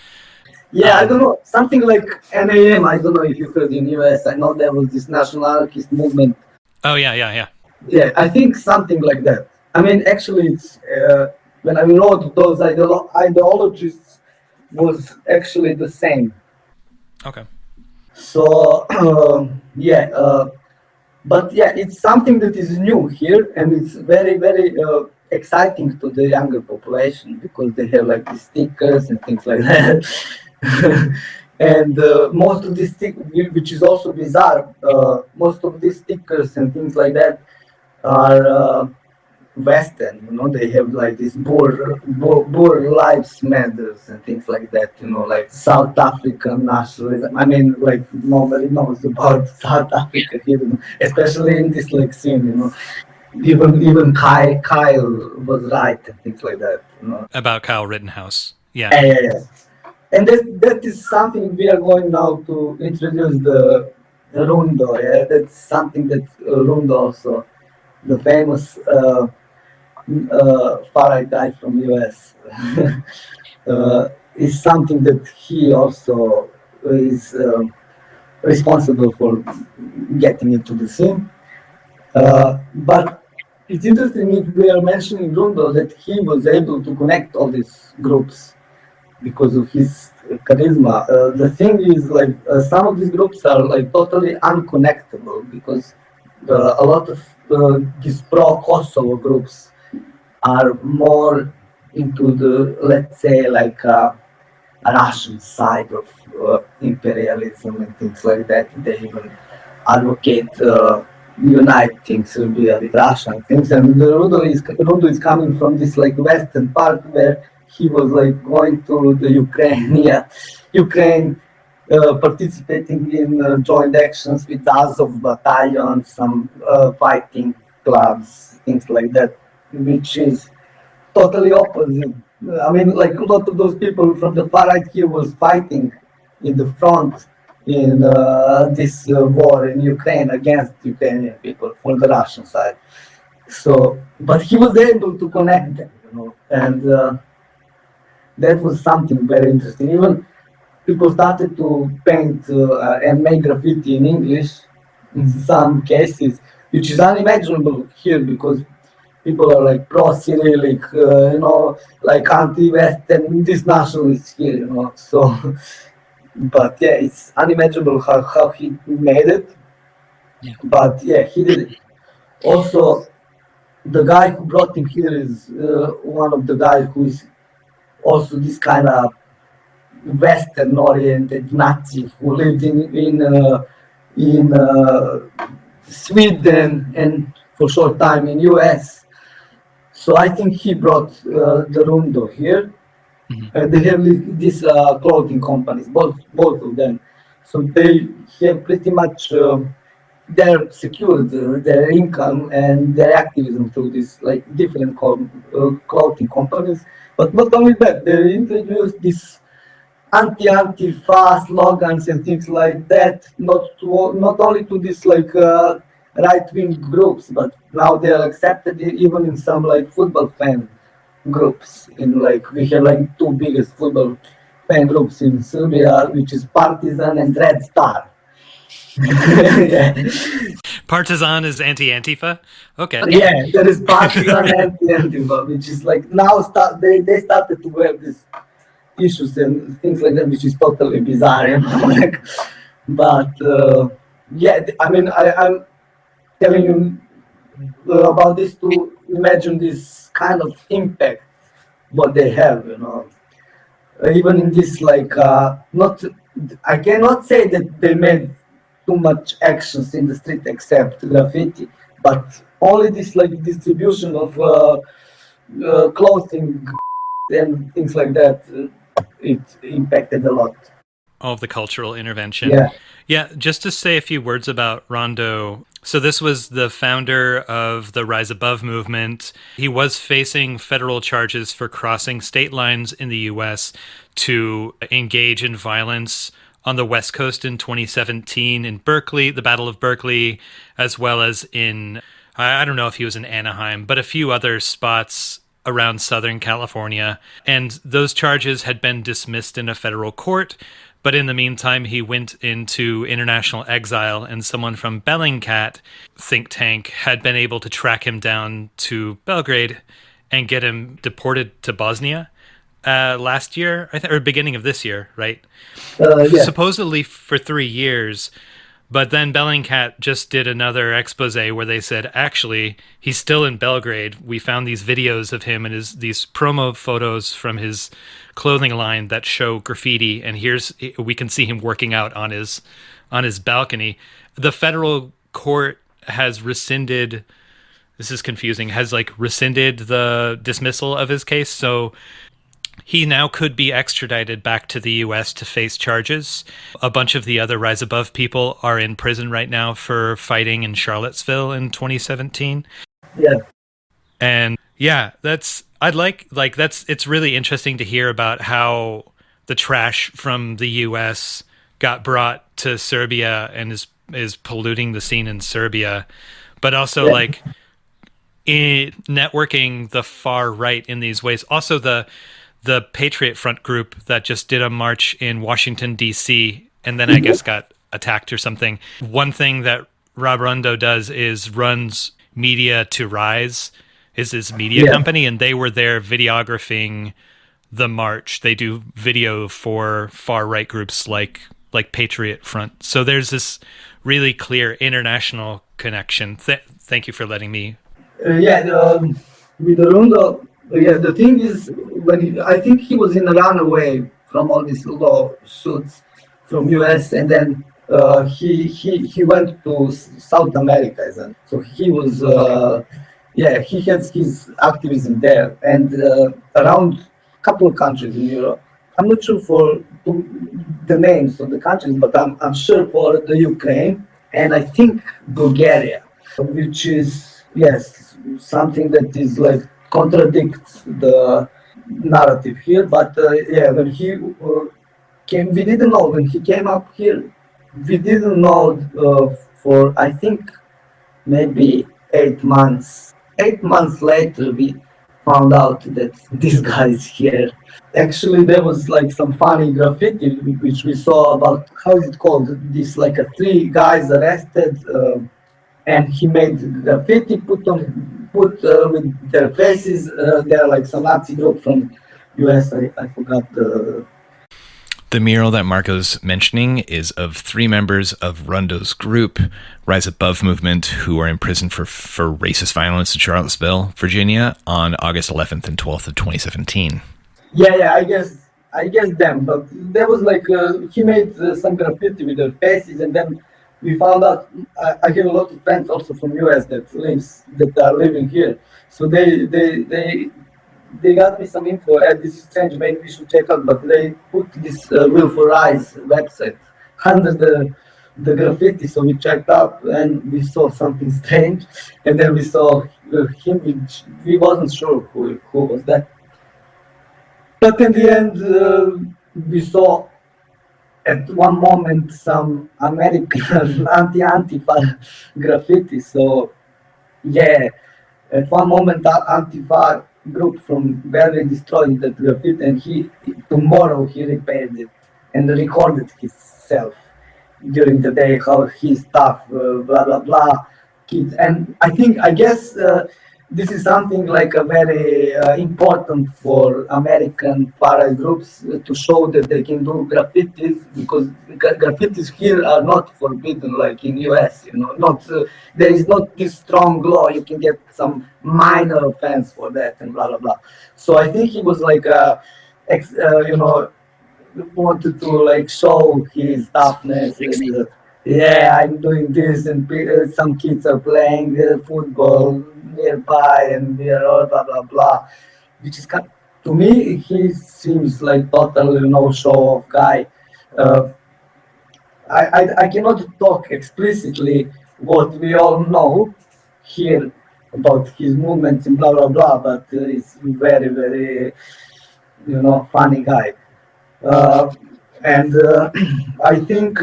Yeah, I don't know, something like NAM. I don't know if you heard in US. I know there was this national anarchist movement. Oh yeah. Yeah, I think something like that. I mean, actually, it's when I wrote those ideologies was actually the same. Okay. So but it's something that is new here, and it's very very exciting to the younger population because they have like these stickers and things like that. And most of these stickers, which is also bizarre, most of these stickers and things like that are Western. You know, they have like this Boer lives matters and things like that. You know, like South African nationalism. I mean, like nobody knows about South Africa here, you know, especially in this like scene. You know, even Kyle was right and things like that. You know, about Kyle Rittenhouse. Yeah. And that is something we are going now to introduce the Rundo. Yeah, that's something that Rundo also, the famous far-right guy from US, is something that he also is responsible for getting into the scene. But it's interesting if we are mentioning Rundo that he was able to connect all these groups because of his charisma. The thing is, like, some of these groups are like totally unconnectable because a lot of these pro-Kosovo groups are more into the, let's say, like Russian side of imperialism and things like that. They even advocate uniting Serbia with Russia and things. And Rundo is coming from this like western part where he was like going to the Ukraine, participating in joint actions with Azov battalion, some fighting clubs, things like that, which is totally opposite. I mean, like a lot of those people from the far right here was fighting in the front in this war in Ukraine against Ukrainian people for the Russian side. So, but he was able to connect them, you know, and that was something very interesting. Even people started to paint and make graffiti in English in some cases, which is unimaginable here because people are like pro-Cyrillic, you know, like anti-Western, these nationalists here, you know. So, but yeah, it's unimaginable how he made it. Yeah. But yeah, he did it. Also, the guy who brought him here is one of the guys who is also this kind of Western-oriented Nazi who lived in Sweden and for short time in US. So I think he brought the Rundo here. They have these clothing companies, both of them. So they have pretty much their secured their income and their activism through these like different clothing companies. But not only that, they introduced this anti-Antifa slogans and things like that. Not only to these like right-wing groups, but now they are accepted even in some like football fan groups. In like we have like two biggest football fan groups in Serbia, which is Partizan and Red Star. Yeah. Partizan is anti-Antifa? Okay. Yeah, there is Partizan and Antifa, which is like now they started to have these issues and things like that, which is totally bizarre. You know? Like, but yeah, I mean, I'm telling you about this to imagine this kind of impact what they have, you know. Even in this, like, I cannot say that they made too much actions in the street except graffiti, but only this like distribution of clothing and things like that, it impacted a lot. All of the cultural intervention. Yeah. Yeah, just to say a few words about Rondo. So this was the founder of the Rise Above movement. He was facing federal charges for crossing state lines in the U.S. to engage in violence on the West Coast in 2017 in Berkeley, the Battle of Berkeley, as well as in, I don't know if he was in Anaheim, but a few other spots around Southern California. And those charges had been dismissed in a federal court. But in the meantime, he went into international exile, and someone from Bellingcat think tank had been able to track him down to Belgrade and get him deported to Bosnia last year, or beginning of this year, right? Yeah. Supposedly for 3 years. But then Bellingcat just did another expose where they said, actually, he's still in Belgrade. We found these videos of him and these promo photos from his clothing line that show graffiti, and we can see him working out on his balcony. The federal court has rescinded, this is confusing, rescinded the dismissal of his case, so he now could be extradited back to the U.S. to face charges. A bunch of the other Rise Above people are in prison right now for fighting in Charlottesville in 2017. Yeah. And yeah, it's really interesting to hear about how the trash from the U.S. got brought to Serbia and is polluting the scene in Serbia, but also like in networking the far right in these ways. Also the Patriot Front group that just did a march in Washington, D.C., and then I guess got attacked or something. One thing that Rob Rondo does is runs Media to Rise, is his media company, and they were there videographing the march. They do video for far-right groups like Patriot Front. So there's this really clear international connection. Thank you for letting me... with the Rondo... Yeah, the thing is, I think he was in a runaway from all these lawsuits from US, and then he went to South America, isn't? So he was he has his activism there and around a couple of countries in Europe. I'm not sure for the names of the countries, but I'm sure for the Ukraine and I think Bulgaria, which is something that is like contradicts the narrative here, but when he came, we didn't know when he came up here. We didn't know for I think maybe 8 months. 8 months later, we found out that this guy is here. Actually, there was like some funny graffiti which we saw about how is it called? This like 3 guys arrested, and he made graffiti put with their faces. They're like some Nazi group from US. I forgot the... The mural that Marco's mentioning is of 3 members of Rondo's group, Rise Above movement, who are in prison for racist violence in Charlottesville, Virginia, on August 11th and 12th of 2017. Yeah, I guess them. But there was like he made some graffiti with their faces, and then we found out. I have a lot of friends also from US that are living here. So they got me some info. This is strange. Maybe we should check out. But they put this Will for Rise website under the graffiti. So we checked out and we saw something strange. And then we saw him, which we wasn't sure who was that. But in the end, we saw at one moment some American anti-Antifa graffiti. So yeah, at one moment that Antifa group from Berlin destroyed that graffiti, and tomorrow he repaired it and recorded himself during the day how his stuff blah blah blah kids. And I guess this is something like a very important for American far-right groups to show that they can do graffitis, because graffitis here are not forbidden like in US. Not there is not this strong law. You can get some minor offense for that and blah blah blah. So I think he was like wanted to like show his toughness. Yeah, I'm doing this, and some kids are playing football nearby, and we are all blah blah blah. Which is to me, he seems like totally no show-off guy. I cannot talk explicitly what we all know here about his movements and blah blah blah, but he's very very funny guy, and I think.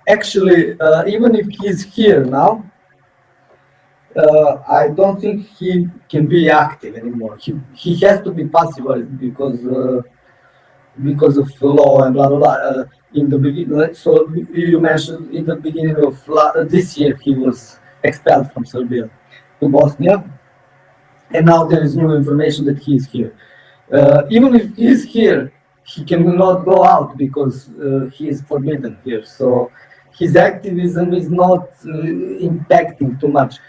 Actually, even if he's here now, I don't think he can be active anymore. He has to be passivized because of the law and blah blah blah. In the beginning, so you mentioned in the beginning of this year he was expelled from Serbia to Bosnia, and now there is new information that he is here. Even if he is here, he cannot go out because he is forbidden here. So his activism is not impacting too much.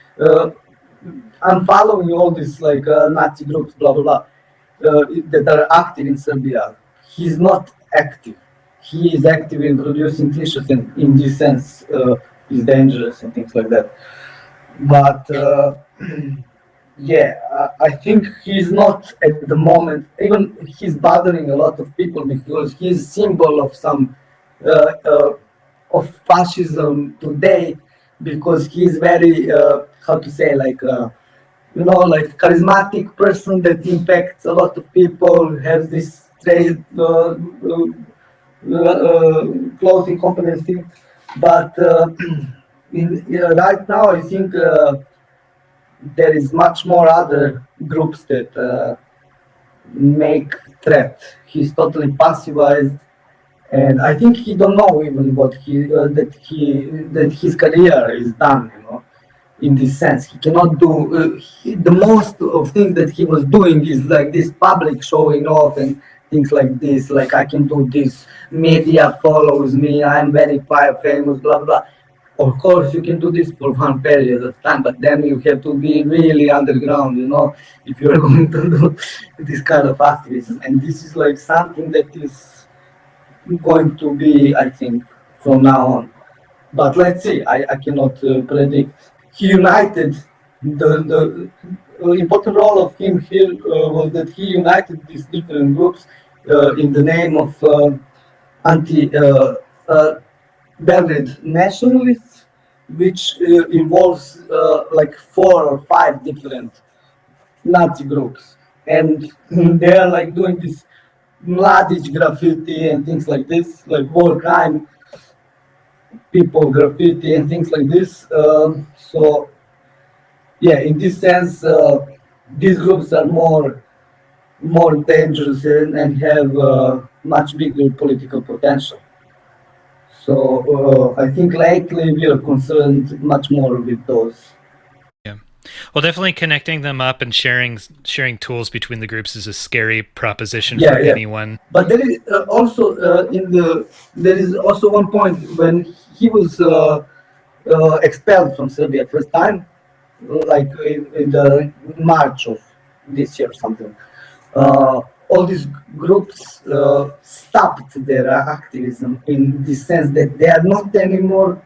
I'm following all these like Nazi groups, blah blah blah, that are active in Serbia. He's not active. He is active in producing t-shirts, and in this sense, is dangerous and things like that. But yeah, I think he's not at the moment. Even he's bothering a lot of people because he's a symbol of some. Of fascism today, because he's very how to say, like like charismatic person that impacts a lot of people, has this trade clothing company and things. But right now I think there is much more other groups that make threat. He's totally passivized. And I think he don't know even what that his career is done, in this sense. He cannot do the most of things that he was doing is like this public showing off and things like this, like I can do this, media follows me, I'm very famous, blah blah. Of course you can do this for one period of time, but then you have to be really underground, if you're going to do this kind of activism. And this is like something that is going to be, I think, from now on. But let's see. I cannot predict. He united the important role of him here was that he united these different groups in the name of anti-Belgrade nationalists, which involves like 4 or 5 different Nazi groups, and they are like doing this Mladic graffiti and things like this, like war crime people graffiti and things like this. So yeah, in this sense, these groups are more dangerous and have much bigger political potential. So I think lately we are concerned much more with those. Well, definitely connecting them up and sharing tools between the groups is a scary proposition for anyone. But there is also there is also one point when he was expelled from Serbia first time, like in the March of this year or something. all these groups stopped their activism in the sense that they are not anymore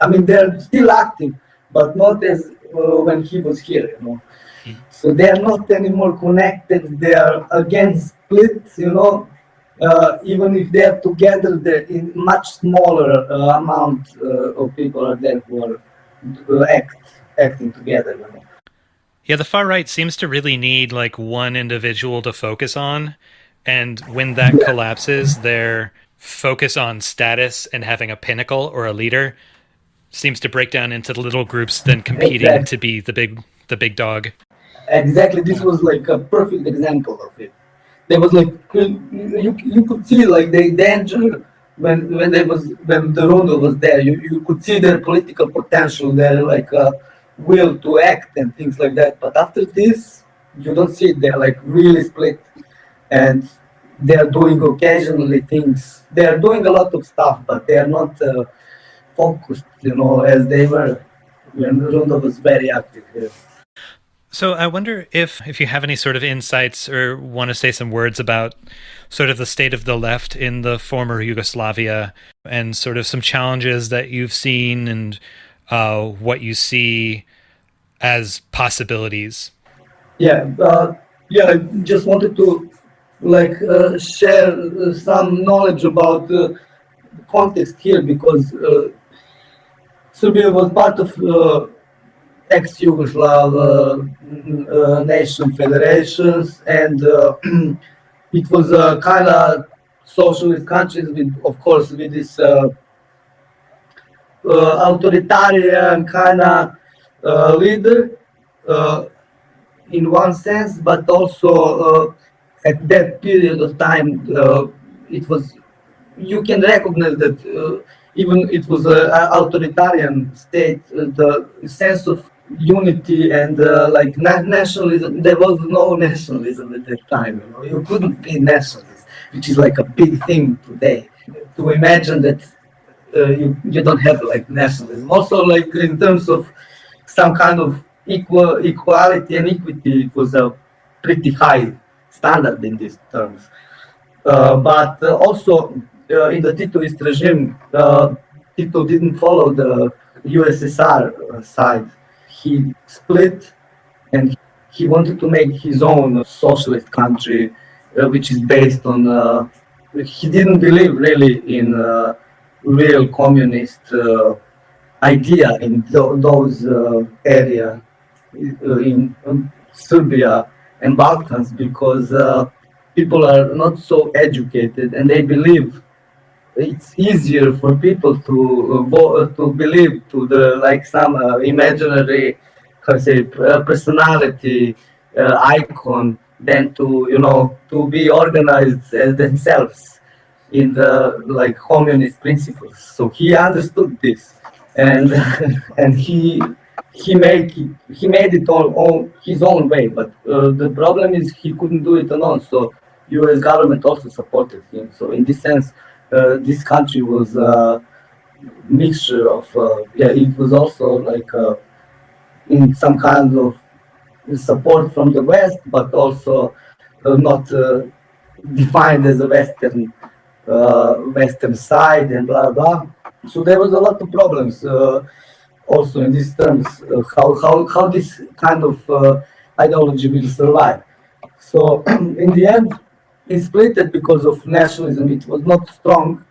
I mean, they're still active, but not as when he was here, you know. So they are not anymore connected. They are again split, you know. Even if they are together, they're in much smaller amount of people are there who are acting together, you know. Yeah, the far right seems to really need like one individual to focus on. And when that collapses, their focus on status and having a pinnacle or a leader seems to break down into the little groups then competing to be the big dog. Exactly, this was like a perfect example of it. There was like you could see like the danger when the Rondo was there. You could see their political potential, their like will to act and things like that. But after this, you don't see it. They're like really split, and they are doing occasionally things. They are doing a lot of stuff, but they are not focused, you know, as they were when Rondo was very active here. So I wonder if you have any sort of insights or want to say some words about sort of the state of the left in the former Yugoslavia and sort of some challenges that you've seen and what you see as possibilities. Yeah, I just wanted to like share some knowledge about the context here because Serbia was part of ex-Yugoslav nation federations, and it was a kind of socialist countries with, of course, with this authoritarian kind of leader in one sense, but also at that period of time, it was, you can recognize that even it was an authoritarian state, the sense of unity and like nationalism, there was no nationalism at that time, you know, you couldn't be nationalist, which is like a big thing today, to imagine that you don't have like nationalism. Also, like in terms of some kind of equality and equity, it was a pretty high standard in these terms. But also in the Titoist regime, Tito didn't follow the USSR side. He split and he wanted to make his own socialist country, which is based on, he didn't believe really in real communist idea in those area in Serbia and Balkans, because people are not so educated and they believe it's easier for people to believe to the like some imaginary, how say, personality icon than to be organized as themselves in the like communist principles. So he understood this, and and he made it all his own way. But the problem is he couldn't do it alone. So U.S. government also supported him. So in this sense, this country was a mixture of it was also like in some kind of support from the West, but also not defined as a Western side and blah blah. So there was a lot of problems also in these terms, how this kind of ideology will survive. So in the end, it split because of nationalism. It was not strong,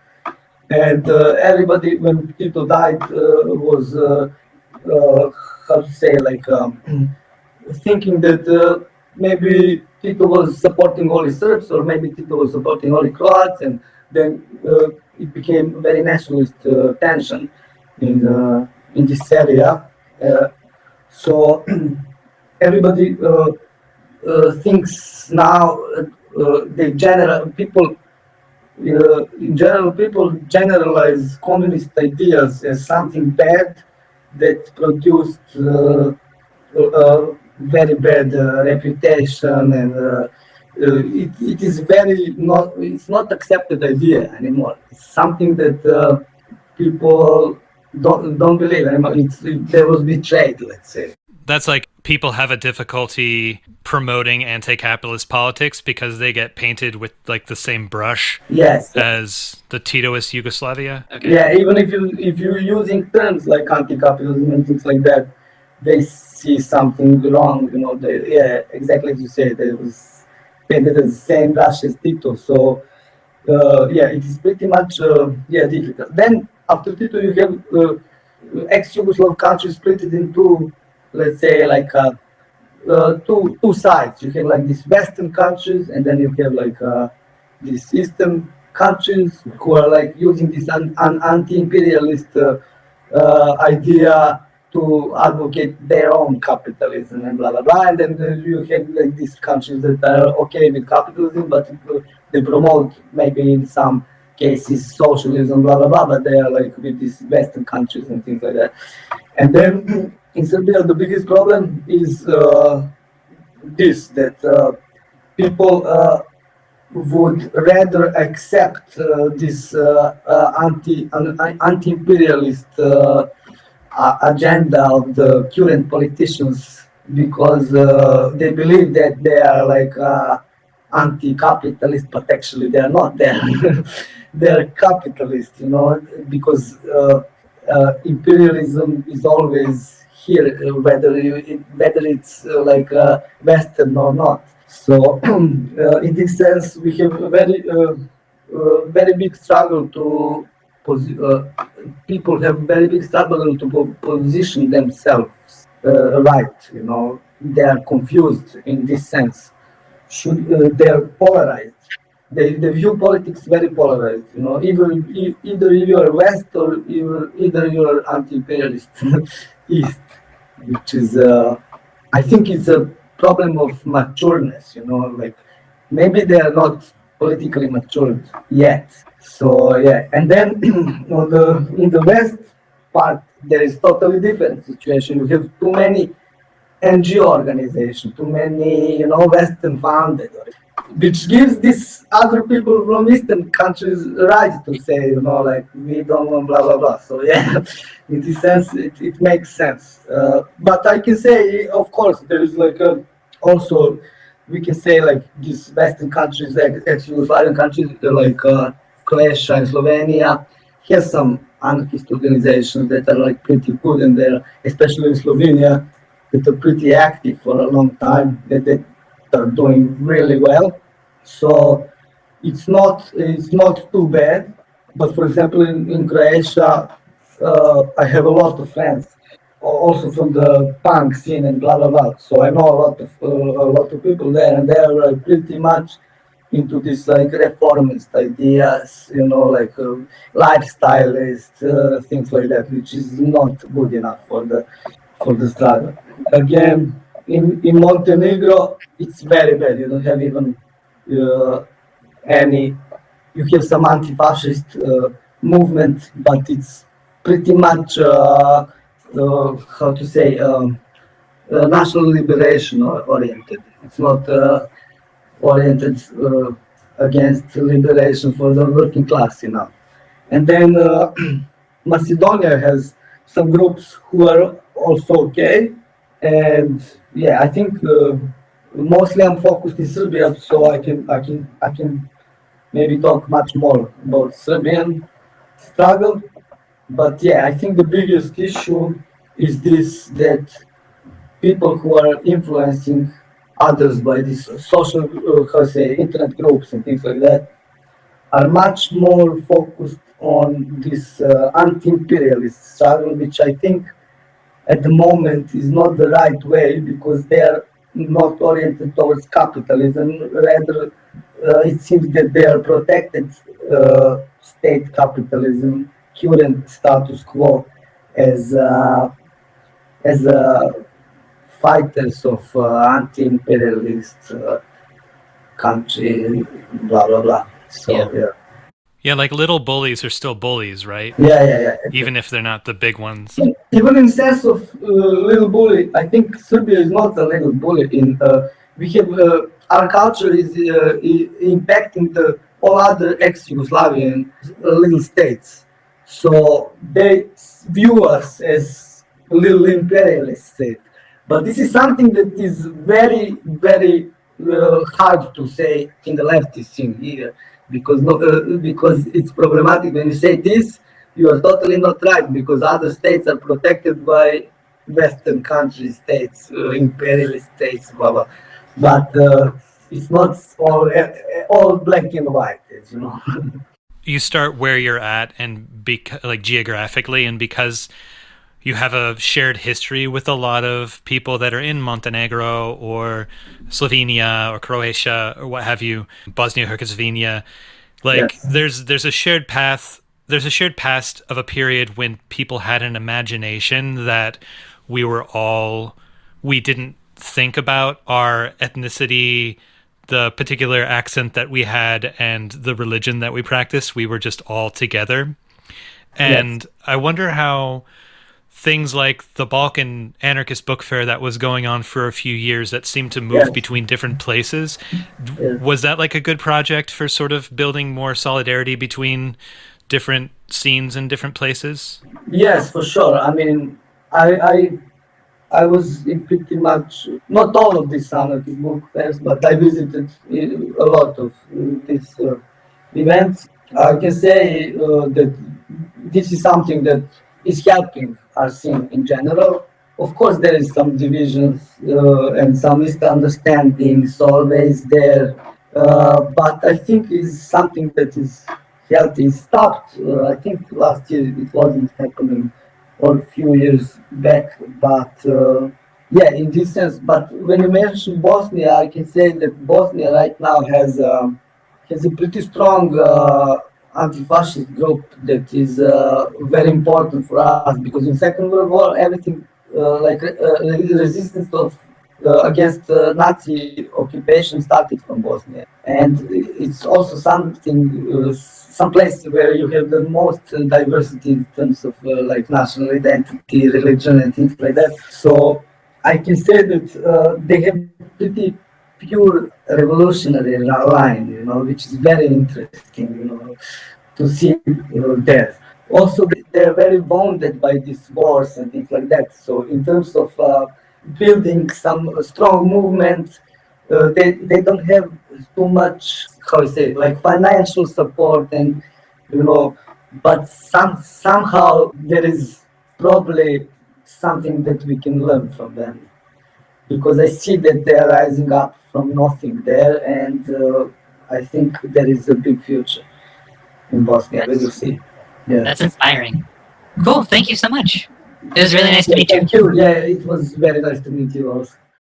and everybody, when Tito died, was how to say, like thinking that maybe Tito was supporting only Serbs, or maybe Tito was supporting only Croats, and then it became very nationalist tension in this area. So everybody thinks now. In general, people generalize communist ideas as something bad that produced a very bad reputation, and it is it's not accepted idea anymore. It's something that people don't believe anymore. There was betrayed, let's say. That's like people have a difficulty promoting anti-capitalist politics because they get painted with like the same brush Yes. as the Titoist Yugoslavia. Okay. Yeah, even if you're using terms like anti-capitalism and things like that, they see something wrong. Yeah, exactly as you say, they was painted as the same brush as Tito. So yeah, it is pretty much difficult. Then after Tito, you have ex-Yugoslav countries split it into, let's say, like two sides. You have like these Western countries, and then you have like these Eastern countries who are like using this anti-imperialist idea to advocate their own capitalism and blah blah blah. And then you have like these countries that are okay with capitalism, but they promote maybe in some cases socialism, blah blah blah. But they are like with these Western countries and things like that. And then in Serbia, the biggest problem is that people would rather accept this anti-imperialist agenda of the current politicians because they believe that they are like anti-capitalist, but actually they are not. They're capitalists, because imperialism is always here, whether it's like Western or not. So in this sense, we have a very big struggle to people have very big struggle to position themselves right. They are confused in this sense. They are polarized. They view politics very polarized. Either you are West or either you are anti-imperialist East, which is I think it's a problem of matureness. Like maybe they are not politically matured yet. So yeah, and then in the West part there is totally different situation. You have too many NGO organizations, too many Western funded, which gives these other people from Eastern countries right to say like we don't want blah blah blah. So yeah, in this sense it makes sense. But I can say of course there is like also we can say like these Western countries, ex-Yugoslavian countries like Croatia and Slovenia has some anarchist organizations that are like pretty good, and they're especially in Slovenia that are pretty active for a long time. That are doing really well. So it's not too bad. But for example, in Croatia, I have a lot of friends also from the punk scene and blah blah blah. So I know a lot of people there, and they are pretty much into this like reformist ideas, like lifestylist things like that, which is not good enough for the struggle. Again, in Montenegro, it's very bad. You don't have even any. You have some anti-fascist movement, but it's pretty much how to say national liberation oriented. It's not oriented against liberation for the working class, And then Macedonia has some groups who are also okay, and yeah, I think mostly I'm focused in Serbia, so I can maybe talk much more about Serbian struggle. But yeah, I think the biggest issue is this, that people who are influencing others by these social, internet groups and things like that, are much more focused on this anti-imperialist struggle, which I think at the moment is not the right way, because they are not oriented towards capitalism. Rather, it seems that they are protected state capitalism, current status quo, as fighters of anti-imperialist country, blah blah blah. So yeah. Yeah, like little bullies are still bullies, right? Yeah. Even if they're not the big ones. Even in sense of little bully, I think Serbia is not a little bully. We have our culture is impacting the all other ex-Yugoslavian little states, so they view us as little imperialist state. But this is something that is very, very hard to say in the leftist scene here, because it's problematic when you say this. You are totally not right, because other states are protected by Western country states, imperialist states, blah blah. But it's not all black and white, as you know. You start where you're at, and like geographically, and because you have a shared history with a lot of people that are in Montenegro or Slovenia or Croatia or what have you, Bosnia Herzegovina. Like Yes. there's a shared path. There's a shared past of a period when people had an imagination that we didn't think about our ethnicity, the particular accent that we had, and the religion that we practiced. We were just all together. And Yes. I wonder how things like the Balkan Anarchist Book Fair that was going on for a few years that seemed to move Yes. between different places. Yes. Was that like a good project for sort of building more solidarity between different scenes in different places? Yes, for sure. I mean, I was in pretty much not all of these anarchist book fairs, but I visited a lot of these events. I can say that this is something that is helping our scene in general. Of course, there is some divisions and some misunderstandings always there, but I think it's something that is healthy. It stopped. I think last year it wasn't happening, or a few years back, but yeah, in this sense. But when you mention Bosnia, I can say that Bosnia right now has a pretty strong anti-fascist group that is very important for us, because in Second World War everything resistance of against Nazi occupation started from Bosnia, and it's also some place where you have the most diversity in terms of like national identity, religion, and things like that. So I can say that they have pretty pure revolutionary line, which is very interesting, to see there. Also, they're very wounded by these wars and things like that. So in terms of building some strong movement, they don't have too much, how I say, like financial support, and but somehow there is probably something that we can learn from them, because I see that they are rising up from nothing there, and I think there is a big future in Bosnia. We will see. Yeah. That's inspiring. Cool. Thank you so much. It was really nice to meet you. Thank you. Yeah, it was very nice to meet you also.